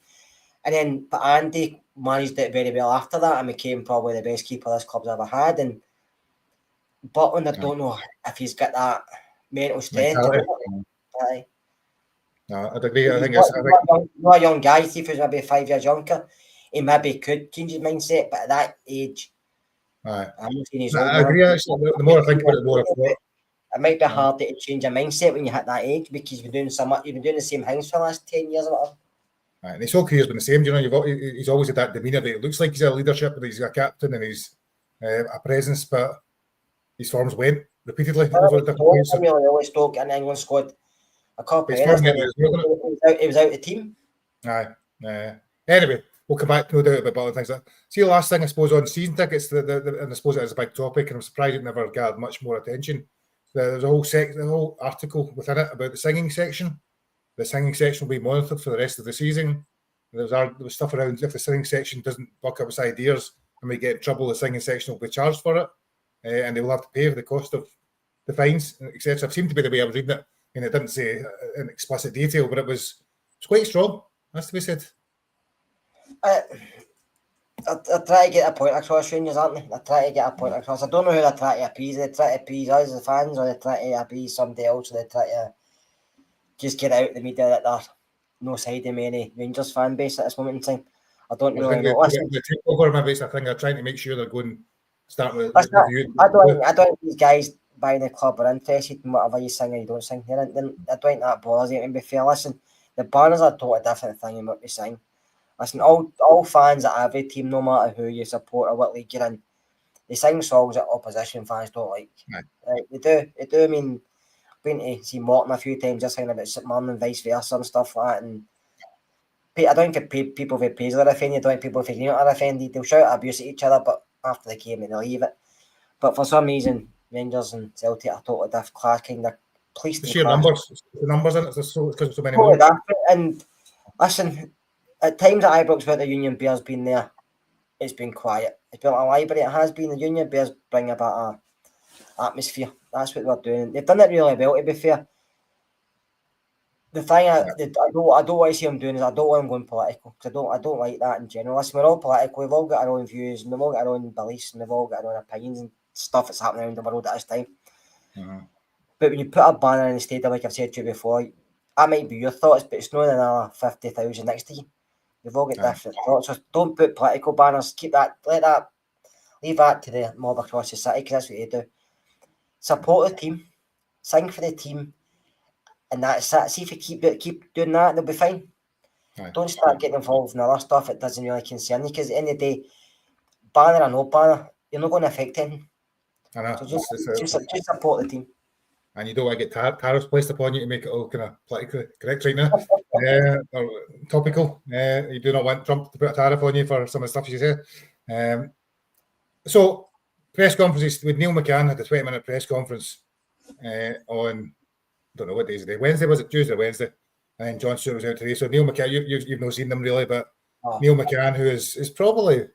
And then, but Andy managed it very well after that and became probably the best keeper this club's ever had. And Butland, I don't know if he's got that mental strength. Aye. No, I'd agree. I think not a young guy. If he was maybe 5 years younger, he maybe could change his mindset. But at that age, I agree. Actually, the more I think about it, the more I thought. It might be hard to change your mindset when you hit that age because you've been doing so much. You've been doing the same things for the last 10 years or whatever. And his whole career's been the same. He's always had that demeanour that it looks like he's a leadership, and he's a captain, and he's a presence, but his forms went repeatedly over the different years. He always spoke in the England squad. A couple of years. He was out the team. Aye. Anyway, we'll come back no doubt about things like that. See, the last thing I suppose on season tickets, and I suppose it is a big topic, and I'm surprised it never gathered much more attention. There's a whole article within it about the singing section. The singing section will be monitored for the rest of the season. There was stuff around if the singing section doesn't buck up its ideas and we get in trouble, the singing section will be charged for it, and they will have to pay for the cost of the fines, etc. It seemed to be the way I was reading it, and it didn't say in explicit detail, but it was quite strong, has to be said. I try to get a point across, Rangers, aren't they? I try to get a point across. I don't know who they try to appease. They try to appease us, the fans, or they try to appease somebody else, or they try to just get out the media that they're no side of many Rangers fan base at this moment in time. I don't really know. The takeover, maybe it's a thing. They're trying to make sure they're going to start with review. I don't think these guys buying the club are interested in whatever you sing or you don't sing. I don't think that bothers you. To be fair, listen, the banners are a totally different thing than what we sing. Listen, all fans at every team, no matter who you support or what league you're in, they sing songs that opposition fans don't like. Right. They do. I mean, I've been to see Morton a few times, just saying about St Mirren and vice versa and stuff like that. And I don't think people if Paisley are offended, I don't think people if Greenwood are offended. They'll shout abuse at each other, but after the game, they'll leave it. But for some reason, Rangers and Celtic are totally different class, kind of police. The sheer numbers, the numbers in it, because there's so many totally more. And listen, at times at Ibrox where the Union Bears been there, it's been quiet. It's been like a library. It has been. The Union Bears bring a bit of atmosphere. That's what they're doing. They've done it really well, to be fair. The thing I don't want to see them doing is I don't want them going political, because I don't like that in general. Listen, we're all political. We've all got our own views, and we've all got our own beliefs, and we've all got our own opinions and stuff that's happening around the world at this time. Mm-hmm. But when you put a banner in the stadium, like I've said to you before, that might be your thoughts, but it's not another 50,000 next to you. We've all got different thoughts. So don't put political banners. Keep that. Leave that to the mob across the city, because that's what they do. Support the team, sing for the team, and that's it. See if you keep doing that, they'll be fine. Don't start getting involved in other stuff that doesn't really concern you, because at the end of the day, banner or no banner, you're not going to affect anything. I know. So just support the team. And you don't want to get tariffs placed upon you to make it all kind of politically correct right now. Or topical. You do not want Trump to put a tariff on you for some of the stuff you say. So, press conferences with Neil McCann had a 20-minute press conference on, I don't know what day is it? Wednesday, was it? Tuesday or Wednesday? And then John Stewart was out today. So Neil McCann, you've not seen them really, but Neil McCann, who is probably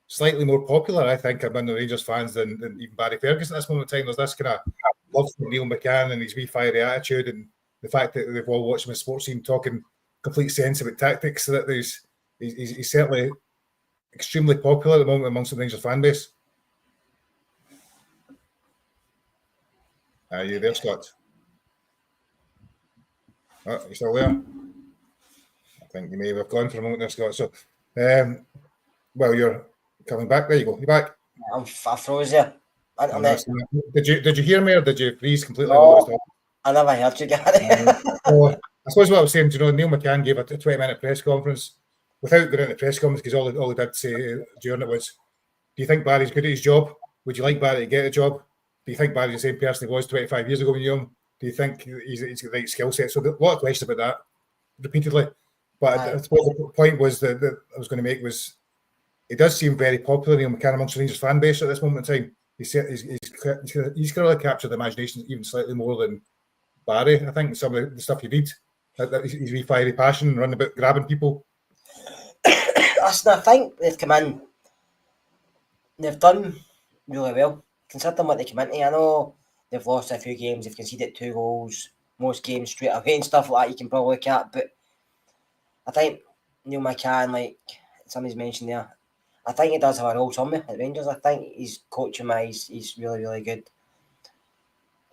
slightly more popular, I think, among the Rangers fans than even Barry Ferguson at this moment in time. There's this kind of love for Neil McCann and his wee fiery attitude, and the fact that they've all watched him in sports team talking complete sense about tactics, so that he's certainly extremely popular at the moment amongst the Rangers fan base. Are you there, Scott? Oh, you still there? I think you may have gone for a moment there, Scott. So, well, you're coming back. There you go. You're back. I froze there. Did you hear me, or did you freeze completely? No, I never heard you, Gary. I suppose what I was saying, Neil McCann gave a 20-minute press conference without going into the press conference, because all he did say during it was, do you think Barry's good at his job? Would you like Barry to get a job? Do you think Barry's the same person he was 25 years ago when you knew him? Do you think he's got the right skill set? So a lot of questions about that repeatedly. But I suppose the point was that I was going to make was, it does seem very popular, Neil McCann, amongst the Rangers fan base at this moment in time. He's clearly captured the imagination even slightly more than Barry. I think some of the stuff you read, his wee fiery passion, running about grabbing people. Listen, I think they've come in, they've done really well, considering what they come into. I know they've lost a few games, they've conceded 2 goals, most games straight away and stuff like that you can probably look at, but I think Neil McCann, like somebody's mentioned there, I think he does have a role somewhere at Rangers. I think he's coaching-wise, he's really, really good.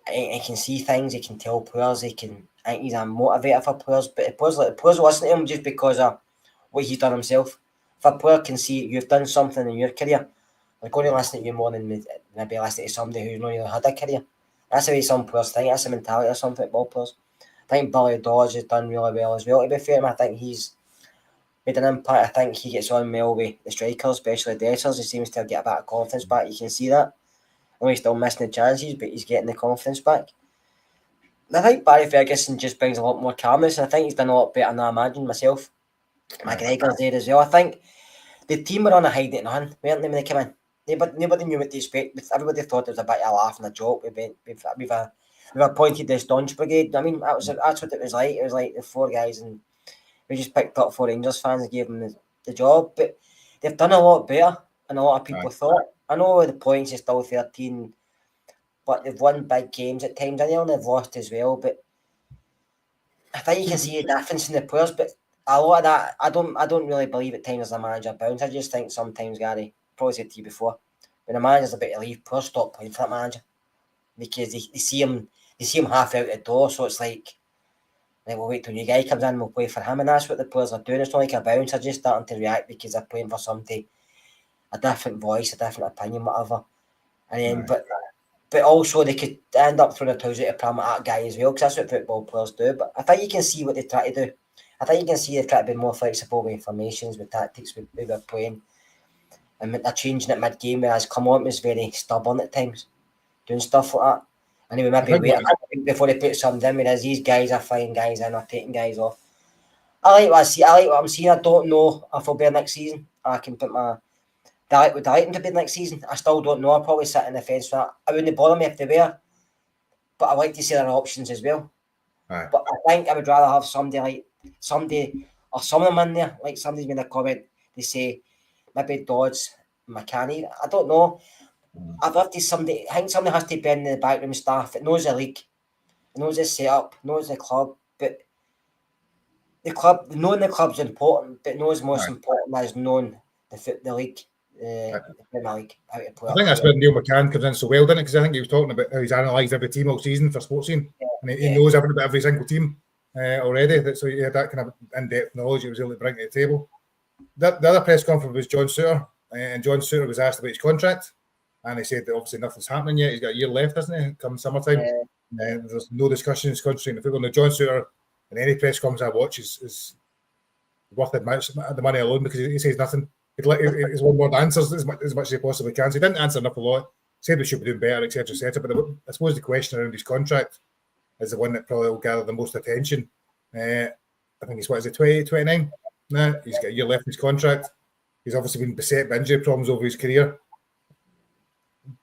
He can see things, he can tell players, I think he's a motivator for players, but players listen to him just because of what he's done himself. If a player can see you've done something in your career, they're going to listen to you more than maybe listening to somebody who's not really had a career. That's the way some players think. That's the mentality of some football players. I think Billy Dodge has done really well as well, to be fair. I think he's made an impact. I think he gets on well with the strikers, especially the Dessers. He seems to get a bit of confidence back. You can see that. I know he's still missing the chances, but he's getting the confidence back. I think Barry Ferguson just brings a lot more calmness, and I think he's done a lot better than I imagined myself. McGregor's there as well. I think the team were on a hiding nothing, weren't they, when they came in? Nobody knew what to expect. Everybody thought it was a bit of a laugh and a joke. We've appointed this Staunch Brigade. I mean, that's what it was like. It was like the 4 guys, and we just picked up 4 Rangers fans and gave them the job. But they've done a lot better than a lot of people thought. I know the points are still 13, but they've won big games at times. I know they've lost as well, but I think you can see the difference in the players. But a lot of that, I don't really believe at times as a manager bounce. I just think sometimes, Gary, probably said to you before, when a manager's about to leave, players stop playing for that manager because they see him half out the door. So it's like we'll wait till new guy comes in and we'll play for him, and that's what the players are doing. It's not like a bounce. They're just starting to react because they're playing for somebody, a different voice, a different opinion, whatever. And then, but also they could end up throwing their toes out of pram at that guy as well, because that's what football players do. But I think you can see what they try to do. I think you can see they try to be more flexible with formations, with tactics, with they're playing. and they're changing it mid-game, whereas Clement was very stubborn at times, doing stuff like that. And he would maybe wait a bit before he put something in, whereas these guys are flying guys in or taking guys off. I like what I see. I like what I'm seeing. I don't know if he'll be next season. I can put my... Would I like him to be next season? I still don't know. I'll probably sit in the fence for that. It wouldn't bother me if they were, but I like to see their options as well. Aye. But I think I would rather have somebody or some of them in there, like somebody's made a comment, they say maybe Dodds, McCanny. I don't know. I'd love to somebody. I think somebody has to be in the backroom staff that knows the league, knows the setup, knows the club. But knowing the club's important, but knows most important is knowing the league, the Premier League, how to play. I think that's where Neil McCann comes in so well, didn't it? Because I think he was talking about how he's analysed every team all season for Sportscene, and he knows everything about every single team already. So he had that kind of in-depth knowledge he was able to bring to the table. The other press conference was John Souttar, and John Souttar was asked about his contract, and he said that obviously nothing's happening yet. He's got a year left, hasn't he? Come summertime, there's no discussions concentrating on football. Now, John Souttar, in any press conference I watch, is worth the money alone, because he says nothing. He's one word answers as much as he possibly can. So he didn't answer enough a lot. Said we should be doing better, etc., etc. But I suppose the question around his contract is the one that probably will gather the most attention. I think he's 29? Nah, he's got a year left in his contract. He's obviously been beset by injury problems over his career.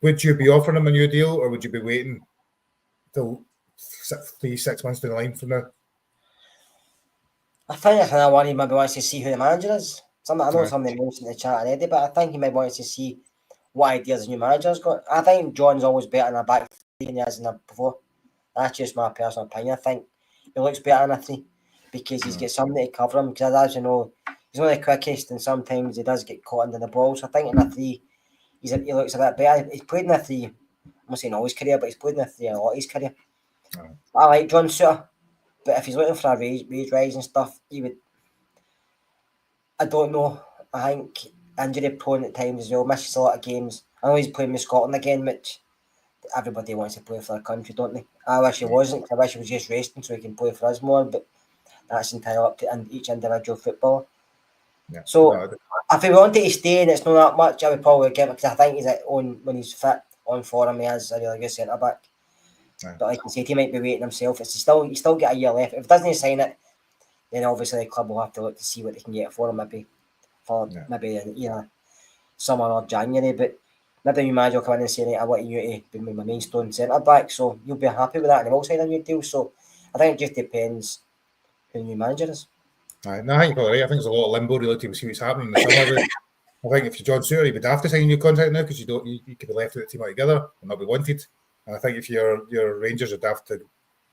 Would you be offering him a new deal, or would you be waiting till 6 months down the line from now? I think I want him maybe wants to see who the manager is. I know somebody mentioned in the chat already, but I think he might want to see what ideas the new manager's got. I think John's always better in a back three than he has in a before. That's just my personal opinion. I think he looks better in a three because he's got somebody to cover him. Because as you know, he's not the quickest, and sometimes he does get caught under the ball. So I think in a three, he looks a bit better. He's played in a three. I'm not saying all his career, but he's played in a three a lot of his career. I like John Souttar, but if he's looking for a wage rise and stuff, he would. I don't know. I think injury prone at times as well. Misses a lot of games. I know he's playing with Scotland again, which everybody wants to play for their country, don't they? I wish he wasn't. I wish he was just resting so he can play for us more. But that's entirely up to each individual footballer. Yeah. So if he wanted to stay and it's not that much, I would probably give it, because I think he's when he's fit on form, he is a really good centre back. Yeah. But like I said, he might be waiting himself. He's still got a year left. If he doesn't sign it, then obviously the club will have to look to see what they can get for him, maybe summer or January. But maybe you manager will come in and say, right, I want you to be my mainstone centre back, so you'll be happy with that, and they will sign a new deal. So I think it just depends who the new manager is. No, I think you're probably right. I think there's a lot of limbo relative to see what's happening in the summer. I think if you're John Souttar, you would have to sign a new contract now, because you could be left with the team altogether and not be wanted. And I think if your Rangers would have to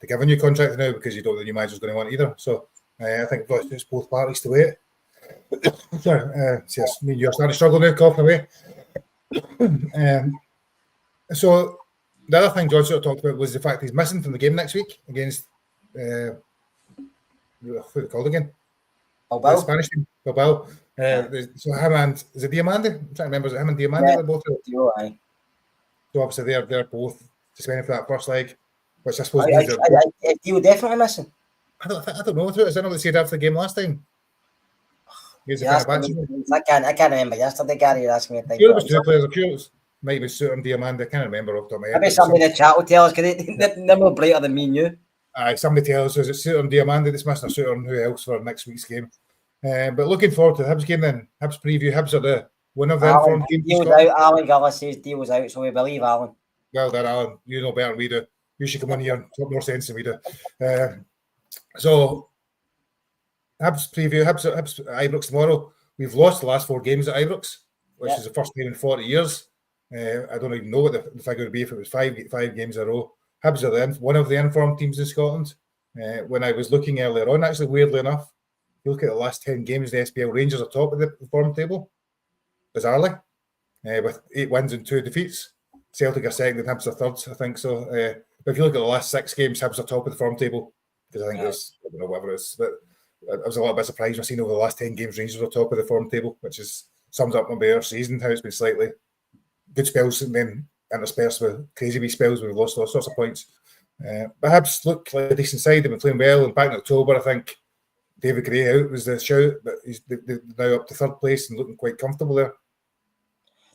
give a new contract now, because you don't know the new manager's going to want either. So I think it's both parties to wait. Sorry, you're starting to struggle now, coughing away. So the other thing John Souttar talked about was the fact he's missing from the game next week against who are they called again? Bilbao. The Spanish team, Bilbao. So him and is it Diamande? I'm trying to remember. Is it him and Diamande? Yeah, they're both. Aye. So obviously they're both suspended for that first leg, which I suppose means you were definitely missing. I don't know. Is that not what they said after the game last time? I can't remember yesterday, Gary. You're asking me to think. Sure, it was two players. I'm sure it was maybe Souttar and Diamande. I can't remember off the top of my head. Maybe somebody in the chat will tell us, because they're more brighter than me and you. Somebody tell us, is it Souttar and Diamande that's missing, or Souttar and who else for next week's game? But looking forward to the Hibs game then. Hibs preview. Hibs are the one of them informed teams. Deal was out. Alan Gillis says deal was out, so we believe Alan. Well done, Alan. You know better than we do. You should come on here and talk more sense than we do. So Hibs preview. Hibs Ibrox tomorrow. We've lost the last 4 games at Ibrox, which is the first time in 40 years. I don't even know what the figure would be if it was five games in a row. Hibs are one of the informed teams in Scotland. When I was looking earlier on, actually, weirdly enough, you look at the last 10 games in the SPL, Rangers are top of the form table, bizarrely, with 8 wins and 2 defeats. Celtic are second and Hibs are third, I think so. But if you look at the last 6 games, Hibs are top of the form table, because I think it's, I don't know, whatever it is. But I was a little bit surprised when I seen over the last 10 games, Rangers are top of the form table, which sums up maybe our season, how it's been slightly good spells and then interspersed with crazy wee spells when we've lost all sorts of points. But Hibs look like a decent side. They've been playing well, and back in October, I think David Gray out was the shout, but they're now up to 3rd place and looking quite comfortable there.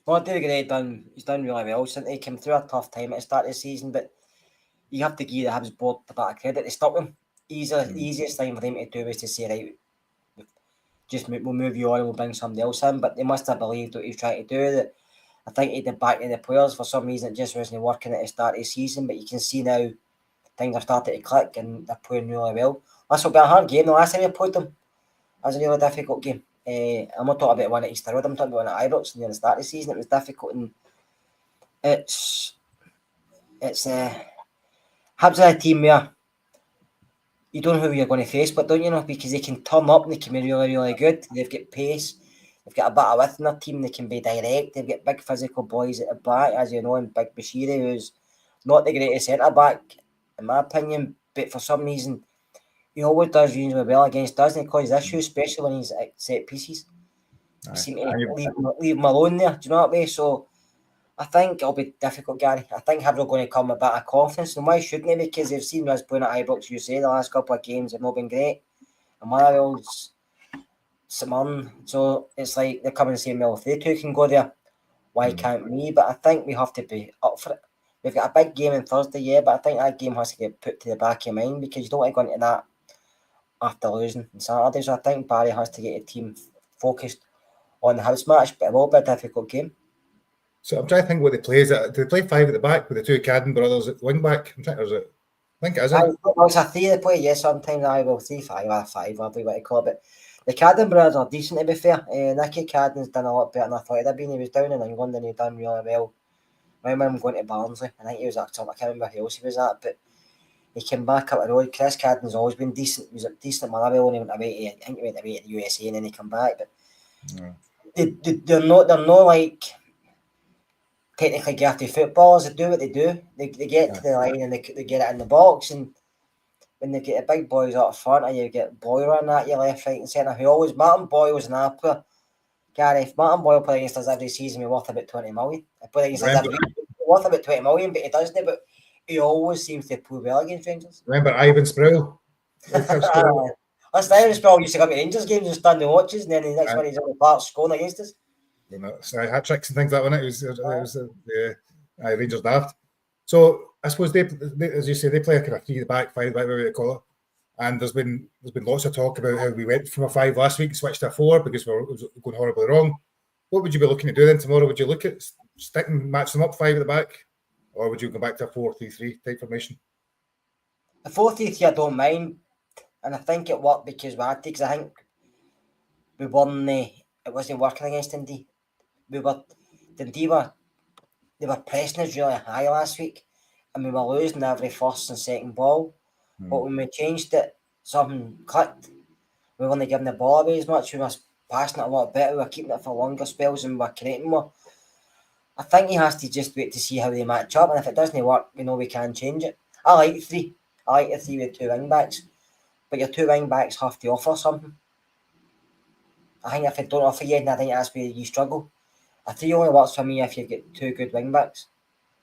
Well, David Gray he's done really well since he came through a tough time at the start of the season, but you have to give the Hibs board a bit of credit to stop him. The easiest thing for them to do was to say, right, we'll move you on and we'll bring somebody else in, but they must have believed what he was trying to do. That I think he did back to the players. For some reason, it just wasn't working at the start of the season, but you can see now things are starting to click and they're playing really well. This will be a hard game. The last time we played them, it was a really difficult game. I'm not talking about one at Easter Road, I'm talking about one at Ibrox near the start of the season. It was difficult, and it's Hibs are a team where you don't know who you're going to face, but don't you know, because they can turn up and they can be really, really good. They've got pace, they've got a bit of width in their team, they can be direct, they've got big physical boys at the back, as you know, and Big Bashiri, who's not the greatest centre back, in my opinion, but for some reason, he always does reasonably well against us, and he causes issues, especially when he's at set pieces. We seem to leave him alone there, do you know what I mean? So I think it'll be difficult, Gary. I think Hibs are going to come with a bit of confidence, and why shouldn't they? Because they've seen us playing at Ibrox, you say, the last couple of games have not been great. And Motherwell's Simon, so it's like they're coming and saying, well, if they two can go there, why can't we? But I think we have to be up for it. We've got a big game on Thursday, yeah, but I think that game has to get put to the back of your mind because you don't want to go into that after losing on Saturday. So I think Barry has to get the team focused on the Hibs match, but it will be a difficult game. So I'm trying to think what they play. Is it, do they play five at the back with the two Cadden brothers at the wing back? I think it is. It's a three they play, yes, sometimes I will 3-5 or 5, whatever you want to call it. But the Cadden brothers are decent, to be fair. Nicky Cadden's done a lot better than I thought he'd have been. He was down in England and he'd done really well. I remember him going to Barnsley. I think he was at I can't remember who else he was at, but he came back up the road. Chris Cadden's always been decent. He was a decent at Motherwell and he went away to, I think he went away to the USA and then he came back. But they're not like technically gifted footballers. They do what they do. They get to the line and they get it in the box, and when they get the big boys up front and you get Boyle on that, your left, right and centre, who always, Martin Boyle was an apple. Gary, if Martin Boyle played against us every season, we're worth about 20 million. If played against us every week, we're worth about 20 million, but he doesn't, but he always seems to play well against Rangers. Remember Ivan Sproul? That's the Ivan Sproul used to come to Rangers games and stand and watches, and then the next one he's on the park scoring against us. Hat tricks and things like that, wasn't it? Rangers daft. So I suppose they, as you say, they play a kind of 3 at the back, 5 at the back, whatever they call it. And there's been lots of talk about how we went from a 5 last week, switched to a 4 because it was going horribly wrong. What would you be looking to do then tomorrow? Would you look at match them up 5 at the back, or would you go back to a 4-3-3 type formation? The 4-3-3 I don't mind, and I think it worked because we had to. Because I think we won it wasn't working against Dundee. They were pressing us really high last week, and we were losing every first and second ball. But when we changed it, something clicked. We weren't giving the ball away as much. We were passing it a lot better. We were keeping it for longer spells and we were creating more. I think he has to just wait to see how they match up, and if it doesn't work, we know we can change it. I like 3. I like the 3 with 2 wing backs, but your 2 wing backs have to offer something. I think if they don't offer you, I think that's where you struggle. A 3 only works for me if you get 2 good wing backs.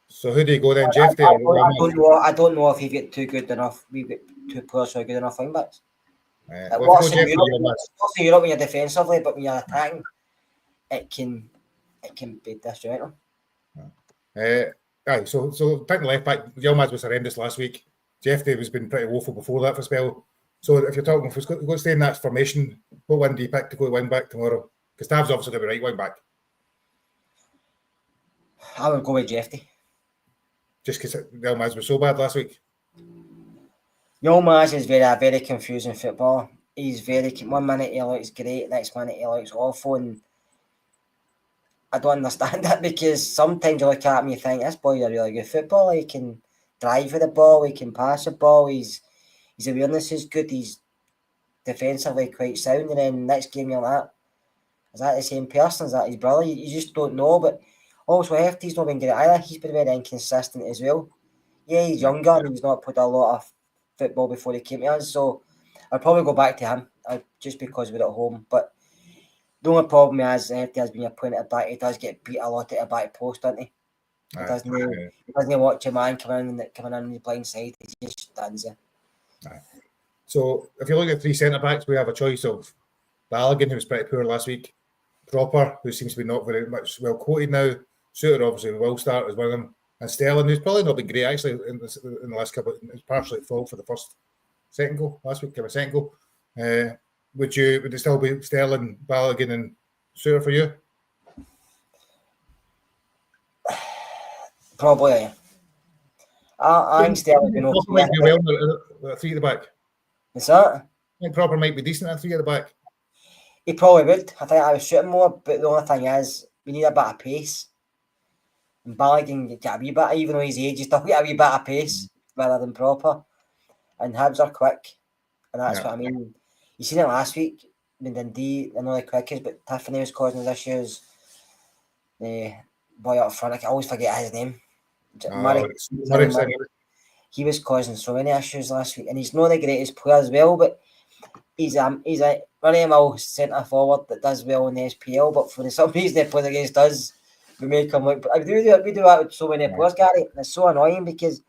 So who do you go then, Jeff? I don't know if you get 2 good enough. We get 2 players who are good enough wing backs. It works in Europe when you're defensively, but when you're attacking, it can be detrimental. So picking left back, Yilmaz was horrendous last week. Jeff Davis has been pretty woeful before that for a spell. So if you're talking, if we're going to stay in that formation, what one do you pick to go wing back tomorrow? Because Tav's obviously going to be right wing back. I would go with Jeffy. Just because Yilmaz was so bad last week. Yilmaz is a very confusing footballer. He's 1 minute he looks great, next minute he looks awful, and I don't understand that because sometimes you look at him and you think this boy is a really good footballer. He can drive with the ball, he can pass the ball, his awareness is good, he's defensively quite sound, and then next game you're like, is that the same person? Is that his brother? You just don't know. But also Hefty's not been great either. He's been very inconsistent as well. Yeah, he's younger and he's not played a lot of football before he came to us, so I'd probably go back to him just because we're at home. But the only problem is Hefty has been a point at the back. He does get beat a lot at the back post, doesn't he? He doesn't watch a man coming in on the blind side. He just stands there. So if you look at 3 centre backs, we have a choice of Balogun, who was pretty poor last week, Proper, who seems to be not very much well quoted now. Suter obviously will start as one of them, and Sterling, who's probably not been great actually in the last couple. It's partially at fault for the second goal last week. Give a second goal. Would it still be Sterling, Balogun, and Suter for you? Probably. I think Sterling can Proper might be well at three at the back. What's that? I think Proper might be decent at three at the back. He probably would. I think I was shooting more, but the only thing is, we need a bit of pace. And Balogun get a wee bit, even though he's age, he's still get a wee bit of pace rather than Proper. And Hibs are quick, and that's what I mean. You seen it last week when Dundee, they're not the quickest, but Tiffany was causing us issues. The boy up front, I always forget his name. Murray. He was causing so many issues last week, and he's not the greatest player as well, but he's a run-of-the-mill centre forward that does well in the SPL, but for some reason the player against us, we make him look. We do that with so many players, Gary, and it's so annoying because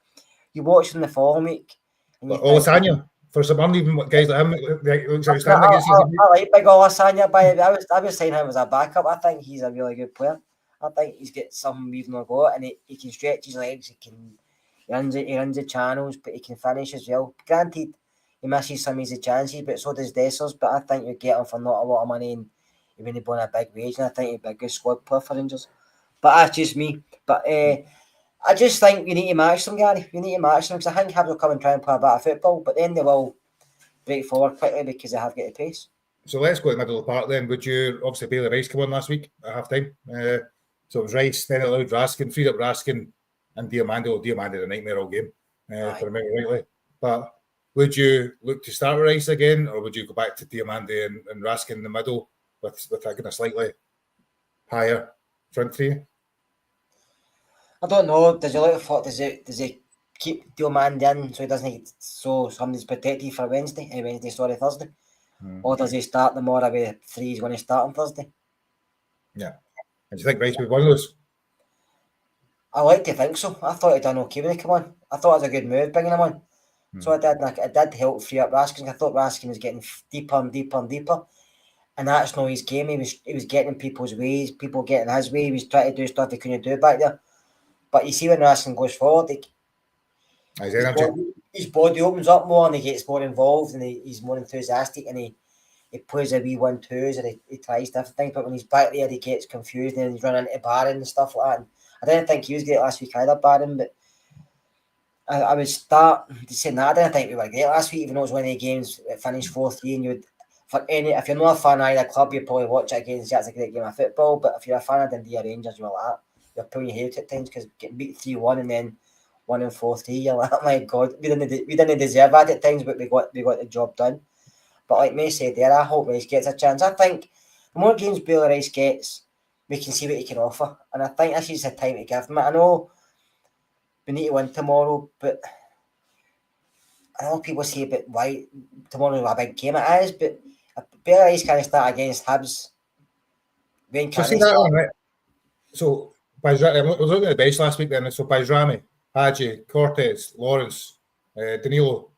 you watch them the following week. Olasanya, for some uneven guys like him, looks outstanding. I like big Olasanya, by the way. I was saying him as a backup. I think he's a really good player. I think he's got something we've not got, and he can stretch his legs. He runs the channels, but he can finish as well. Granted, he misses some easy chances, but so does Dessers. But I think you get him for not a lot of money, and he really bought a big wage, and I think he'd be a good squad player for Rangers. But that's just me. But I just think you need to match them, Gary. You need to match them because I think Hibs will come and try and play a bit of football, but then they will break forward quickly because they have got the pace. So let's go to the middle of the park then. Would you, obviously Bailey Rice come on last week at half time? So it was Rice, then it allowed Raskin, freed up Raskin and Diamande. Diamande had a nightmare all game, if I remember rightly. But would you look to start with Rice again, or would you go back to Diamande and Raskin in the middle with a slightly higher front three? I don't know. Does he look for? Does he keep Diamande in so somebody's protected for Thursday, or does he start them all away? Three is going to start on Thursday. Yeah. And do you think Rice would be one of those? I like to think so. I thought he'd done okay when he came on. I thought it was a good move bringing him on. So it did help free up Raskin. I thought Raskin was getting deeper and deeper and deeper. And that's not his game. He was getting in people's ways, people getting his way. He was trying to do stuff he couldn't do back there. But you see when Raskin goes forward, his body opens up more and he gets more involved and he's more enthusiastic and he plays a wee 1-2s and he tries different things. But when he's back there, he gets confused and he's running into Barron and stuff like that. And I didn't think he was great last week either, Barron, but I would start to say that. I didn't think we were great last week, even though it was one of the games that finished 4-3. And you would, if you're not a fan of either club, you'd probably watch it again and say it's a great game of football. But if you're a fan of Dundee or Rangers, you're like that. You're pulling your hair out at times because getting beat 3-1 and then 1-4-3, you're like, oh my God, we didn't deserve that at times, but we got the job done. But like May said there, I hope Rice gets a chance. I think the more games Bailey Rice gets, we can see what he can offer. And I think this is the time to give him it. I know we need to win tomorrow, but I know people say about why tomorrow's a big game. It is, but Bailey Rice can't start against Hibs. When can he start? Right? So, I was looking at the bench last week then. So, Bajrami, Hadji, Cortez, Lawrence, Danilo.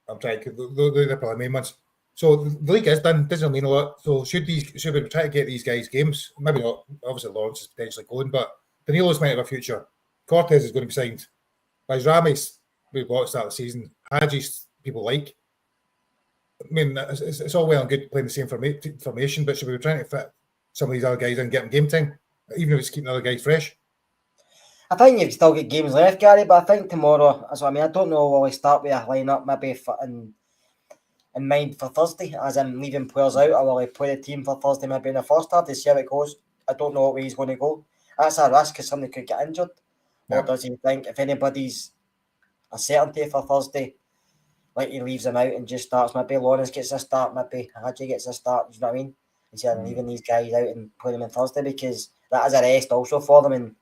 I'm trying to, they're probably the main ones. So the league is done, doesn't mean a lot. So should we try to get these guys games? Maybe not. Obviously, Lawrence is potentially going, but Danilo's might have a future. Cortez is going to be signed. Bajrami's we've got to start the season. Hadji's people like. I mean, it's all well and good playing the same formation, but should we be trying to fit some of these other guys in and get them game time, even if it's keeping the other guys fresh? I think you've still got games left, Gary, but I think tomorrow, I don't know, will we start with a lineup maybe in mind for Thursday, as in leaving players out, or will he play the team for Thursday maybe in the first half to see how it goes? I don't know what way he's going to go. That's a risk because somebody could get injured. Yeah. Or does he think if anybody's a certainty for Thursday, like he leaves them out and just starts, maybe Lawrence gets a start, maybe Hadji gets a start, you know what I mean? Instead of leaving these guys out and putting them on Thursday, because that is a rest also for them. And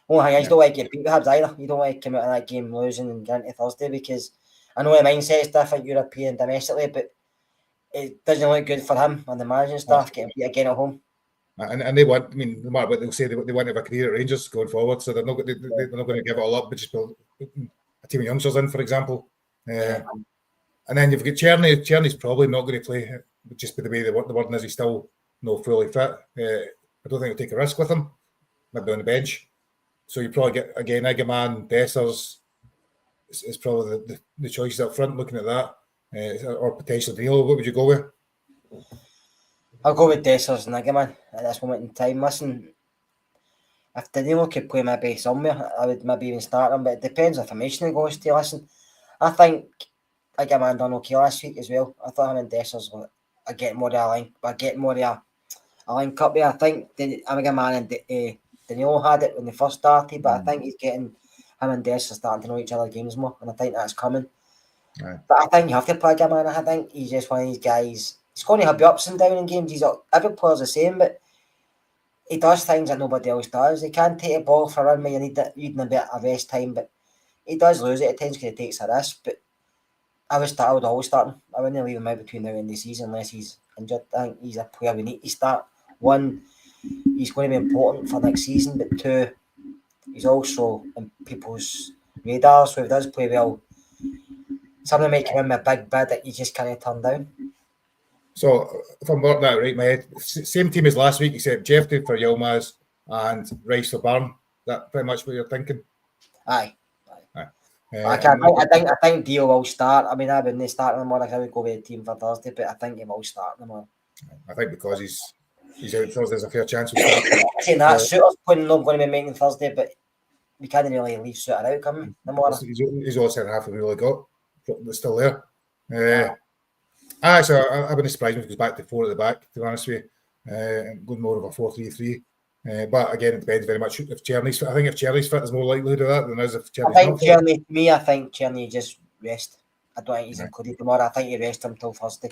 one thing, you don't want to get beat with Hibs either. You don't want to come out of that game losing and get into Thursday, because I know the mindset is different European domestically, but it doesn't look good for him and the management staff getting beat again at home. And they want, I mean, no matter what they'll say, they want to have a career at Rangers going forward, so they're not going to give it all up, but just put a team of youngsters in, for example. And then you've got Cherny. Cherny's probably not going to play, just by the way the wording is. He's still no fully fit. I don't think he'll take a risk with him, maybe on the bench. So you probably get, again, Egerman, Dessers is probably the choices up front, looking at that. Or potentially Danilo. What would you go with? I'll go with Dessers and Egerman at this moment in time. Listen, if Danilo could play maybe somewhere, I would maybe even start him, but it depends on formation he goes to. Listen, I think Egerman done okay last week as well. I thought him and Dessers were getting more of a link, but getting more of a link up there. I think Egerman and Danilo had it when they first started, but I think he's getting him and Dessers starting to know each other's games more, and I think that's coming. Right. But I think you have to play Egerman. I think he's just one of these guys. He's going to have ups and downs in games. Every player's the same, but he does things that nobody else does. He can't take a ball for a run when you need a bit of rest time, but he does lose it at times because he takes a risk. But I would always start him. I wouldn't leave him out between now and the season unless he's injured. I think he's a player we need to start. One, he's going to be important for next season, but two, he's also in people's radars. So if he does play well, something might come in with a big bid that you just can't turn down. So if I'm working that right in my head, same team as last week, except Jeffrey for Yilmaz and Rice for Barn. That pretty much what you're thinking? Aye. I think Dio will start. I mean, I wouldn't start him tomorrow. I would go with the team for Thursday, but I think he will start tomorrow. I think because he's out Thursday, there's a fair chance we'll start. Saying that, Suter's not going to be making Thursday, but we can't really leave Suter out, can we? Tomorrow. He's all centre half we've really got. That's still there. So I wouldn't surprise me if he goes back to 4 at the back, to be honest with you. And going more of a 4-3-3. But again, it depends very much if Czerny's fit. I think if Czerny's fit, there's more likelihood of that than as if Czerny's not fit. I think Czerny just rest. I don't think he's included tomorrow. I think he rests him till Thursday.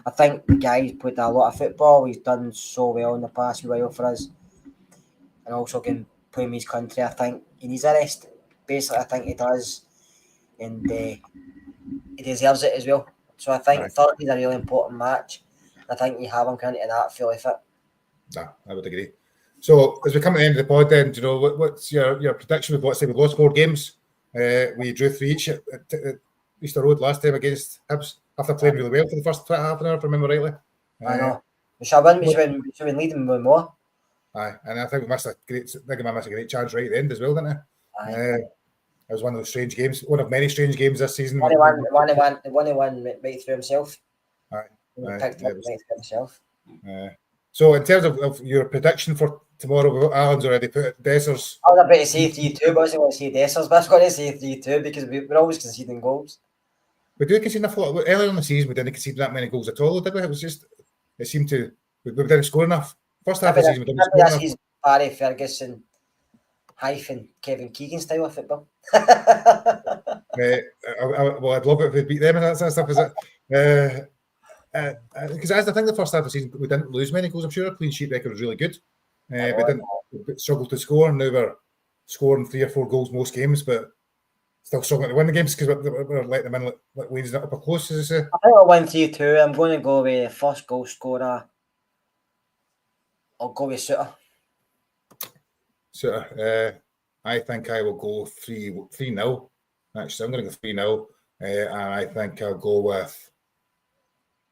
I think the guy's played a lot of football. He's done so well in the past while for us. And also can play in his country. I think he needs a rest. Basically, I think he does. And he deserves it as well. So I think Thursday's a really important match. I think you have him kind of that fully fit. Nah, I would agree. So as we come to the end of the pod, then, do you know what's your prediction? We've lost 4 games. We drew 3 each at Easter Road last time against Hibs after playing really well for the first half an hour, if I remember rightly. I know. We should win. We should be leading with more. Aye, and I think we missed a great chance right at the end as well, didn't it? It was one of those strange games, one of many strange games this season. One won right through himself. Aye. Picked up right through himself. So in terms of your prediction for tomorrow, Alan's already put Dessers. I was about to say 3-2, but I wasn't going to say Dessers, but I was going to say 3-2 because we're always conceding goals. We do concede enough. Earlier in the season, we didn't concede that many goals at all, did we? It seemed to, we didn't score enough. First half of the season, we didn't score enough. This is Barry Ferguson hyphen Kevin Keegan style of football. Well, I'd love it if we beat them and that sort of stuff. Is it? Because I think the first half of the season we didn't lose many goals. I'm sure our clean sheet record was really good. We didn't struggle to score. Now we're scoring 3 or 4 goals most games, but still struggling to win the games because we're letting them in, like Wayne's not up close, as I say. I think I'll win 3-2. I'm going to go with the first goal scorer. I'll go with Suter. I think I will go 3-0. Actually, I'm going to go 3-0. And I think I'll go with.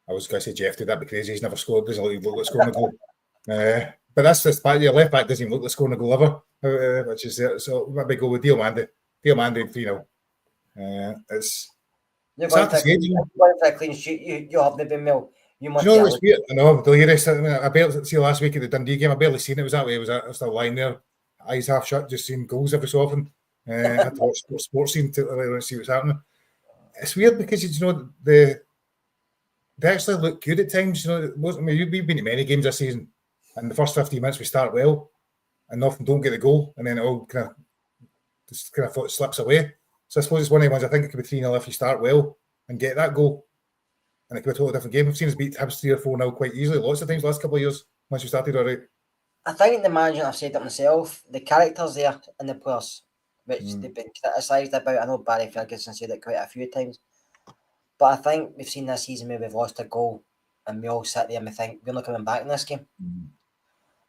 I was going to say Jeff did that, be crazy. He's never scored. Doesn't look like scoring a goal. But that's just back. Your left back doesn't even look like scoring a goal ever, which is so. Maybe go with Diomande 3-0. It's. You're going for a clean sheet. You haven't been well. You must. You know what's weird? I know. Delirious. I barely see last week at the Dundee game. I barely seen it. Was that way? It was still lying there, eyes half shut, just seeing goals every so often. I had to watch sports scene to see what's happening. It's weird because they actually look good at times. We've been to many games this season, and the first 15 minutes we start well, and often don't get the goal, and then it all kind of slips away. So I suppose it's one of the ones. I think it could be 3-0 if you start well and get that goal, and it could be a totally different game. We've seen us beat Hibs 3 or 4-0 quite easily, lots of times last couple of years once we started already. I think the management, I've said it myself, the characters there and the players, which they've been criticised about. I know Barry Ferguson said it quite a few times. But I think we've seen this season where we've lost a goal and we all sit there and we think we're not coming back in this game.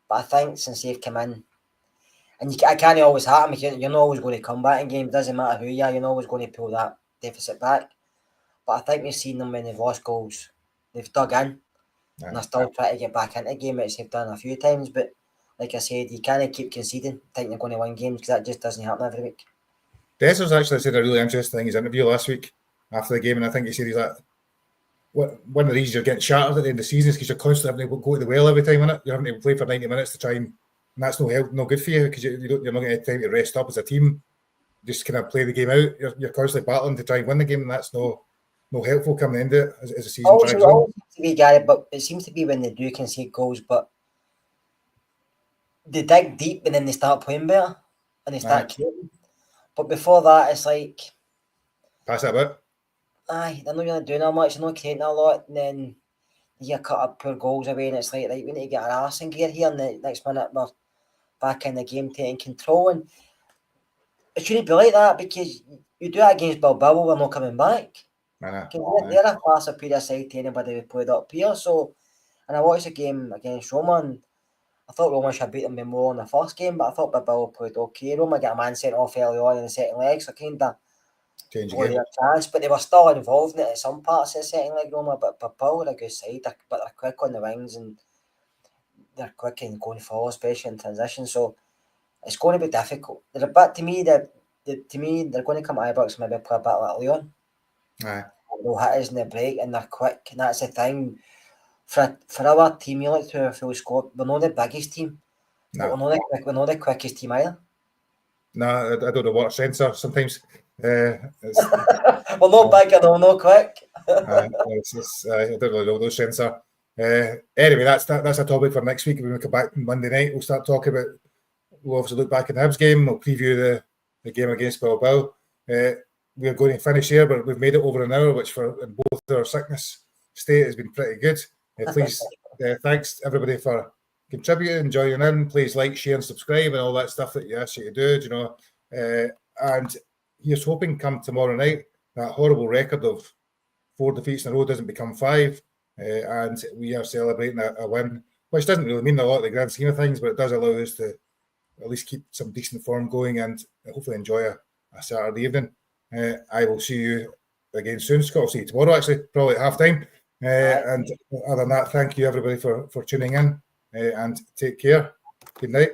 But I think since they've come in, and I can't always happen, you're not always going to come back in games. It doesn't matter who you are, you're not always going to pull that deficit back. But I think we've seen them when they've lost goals, they've dug in. And I still try to get back into the game, which they've done a few times. But like I said, you can't keep conceding, thinking you're going to win games, because that just doesn't happen every week. Desser's actually said a really interesting thing in his interview last week after the game, and I think he said he's like, one of the reasons you're getting shattered at the end of the season is because you're constantly having to go to the well every time, innit? You're having to play for 90 minutes to try and that's no good for you, because you're not getting time to rest up as a team. Just kind of play the game out. You're constantly battling to try and win the game, and that's no helpful coming the end of it as the season drags on. Seems to be, Gary, but it seems to be when they do concede goals, but they dig deep and then they start playing better and they start creating. But before that, it's like pass that bit. Aye, they're not really doing that much, they're not creating a lot, and then you cut up poor goals away, and it's like, right, we need to get our arse in gear here, and the next minute we're back in the game taking control. And it shouldn't be like that, because you do that against Bilbao, we're not coming back. They're a far superior side to anybody we played up here. So, and I watched the game against Roma, and I thought Roma should have beat them by more in the first game, but I thought Bilbao played okay. Roma got a man sent off early on in the second leg, so kind of change their chance, but they were still involved in it at some parts of the second leg, Roma. But Bilbao are a good side, but they're quick on the wings and they're quick in going forward, especially in transition. So it's going to be difficult. But to me, they're going to come at Ibrox, maybe play a bit like Leon. Aye. They'll hit us in the break and they're quick, and that's the thing. For our team, you like to have a full squad. We're not the biggest team, but we're not the quickest team either. No, I don't know what censor sometimes. We're not big and we're not quick. I don't really know those censor. Anyway, that's a topic for next week. When we come back Monday night, we'll start talking about. We'll obviously look back at the Hibs game. We'll preview the game against Bilbao. We're going to finish here, but we've made it over an hour, which in both our sickness state has been pretty good. Please, thanks everybody for contributing, joining in. Please like, share, and subscribe, and all that stuff that you asked you to do. And here's hoping come tomorrow night that horrible record of 4 defeats in a row doesn't become 5, and we are celebrating a win, which doesn't really mean a lot in the grand scheme of things, but it does allow us to at least keep some decent form going and hopefully enjoy a Saturday evening. I will see you again soon, Scott. I'll see you tomorrow, actually, probably at half time. And other than that, thank you everybody for tuning in, and take care. Good night.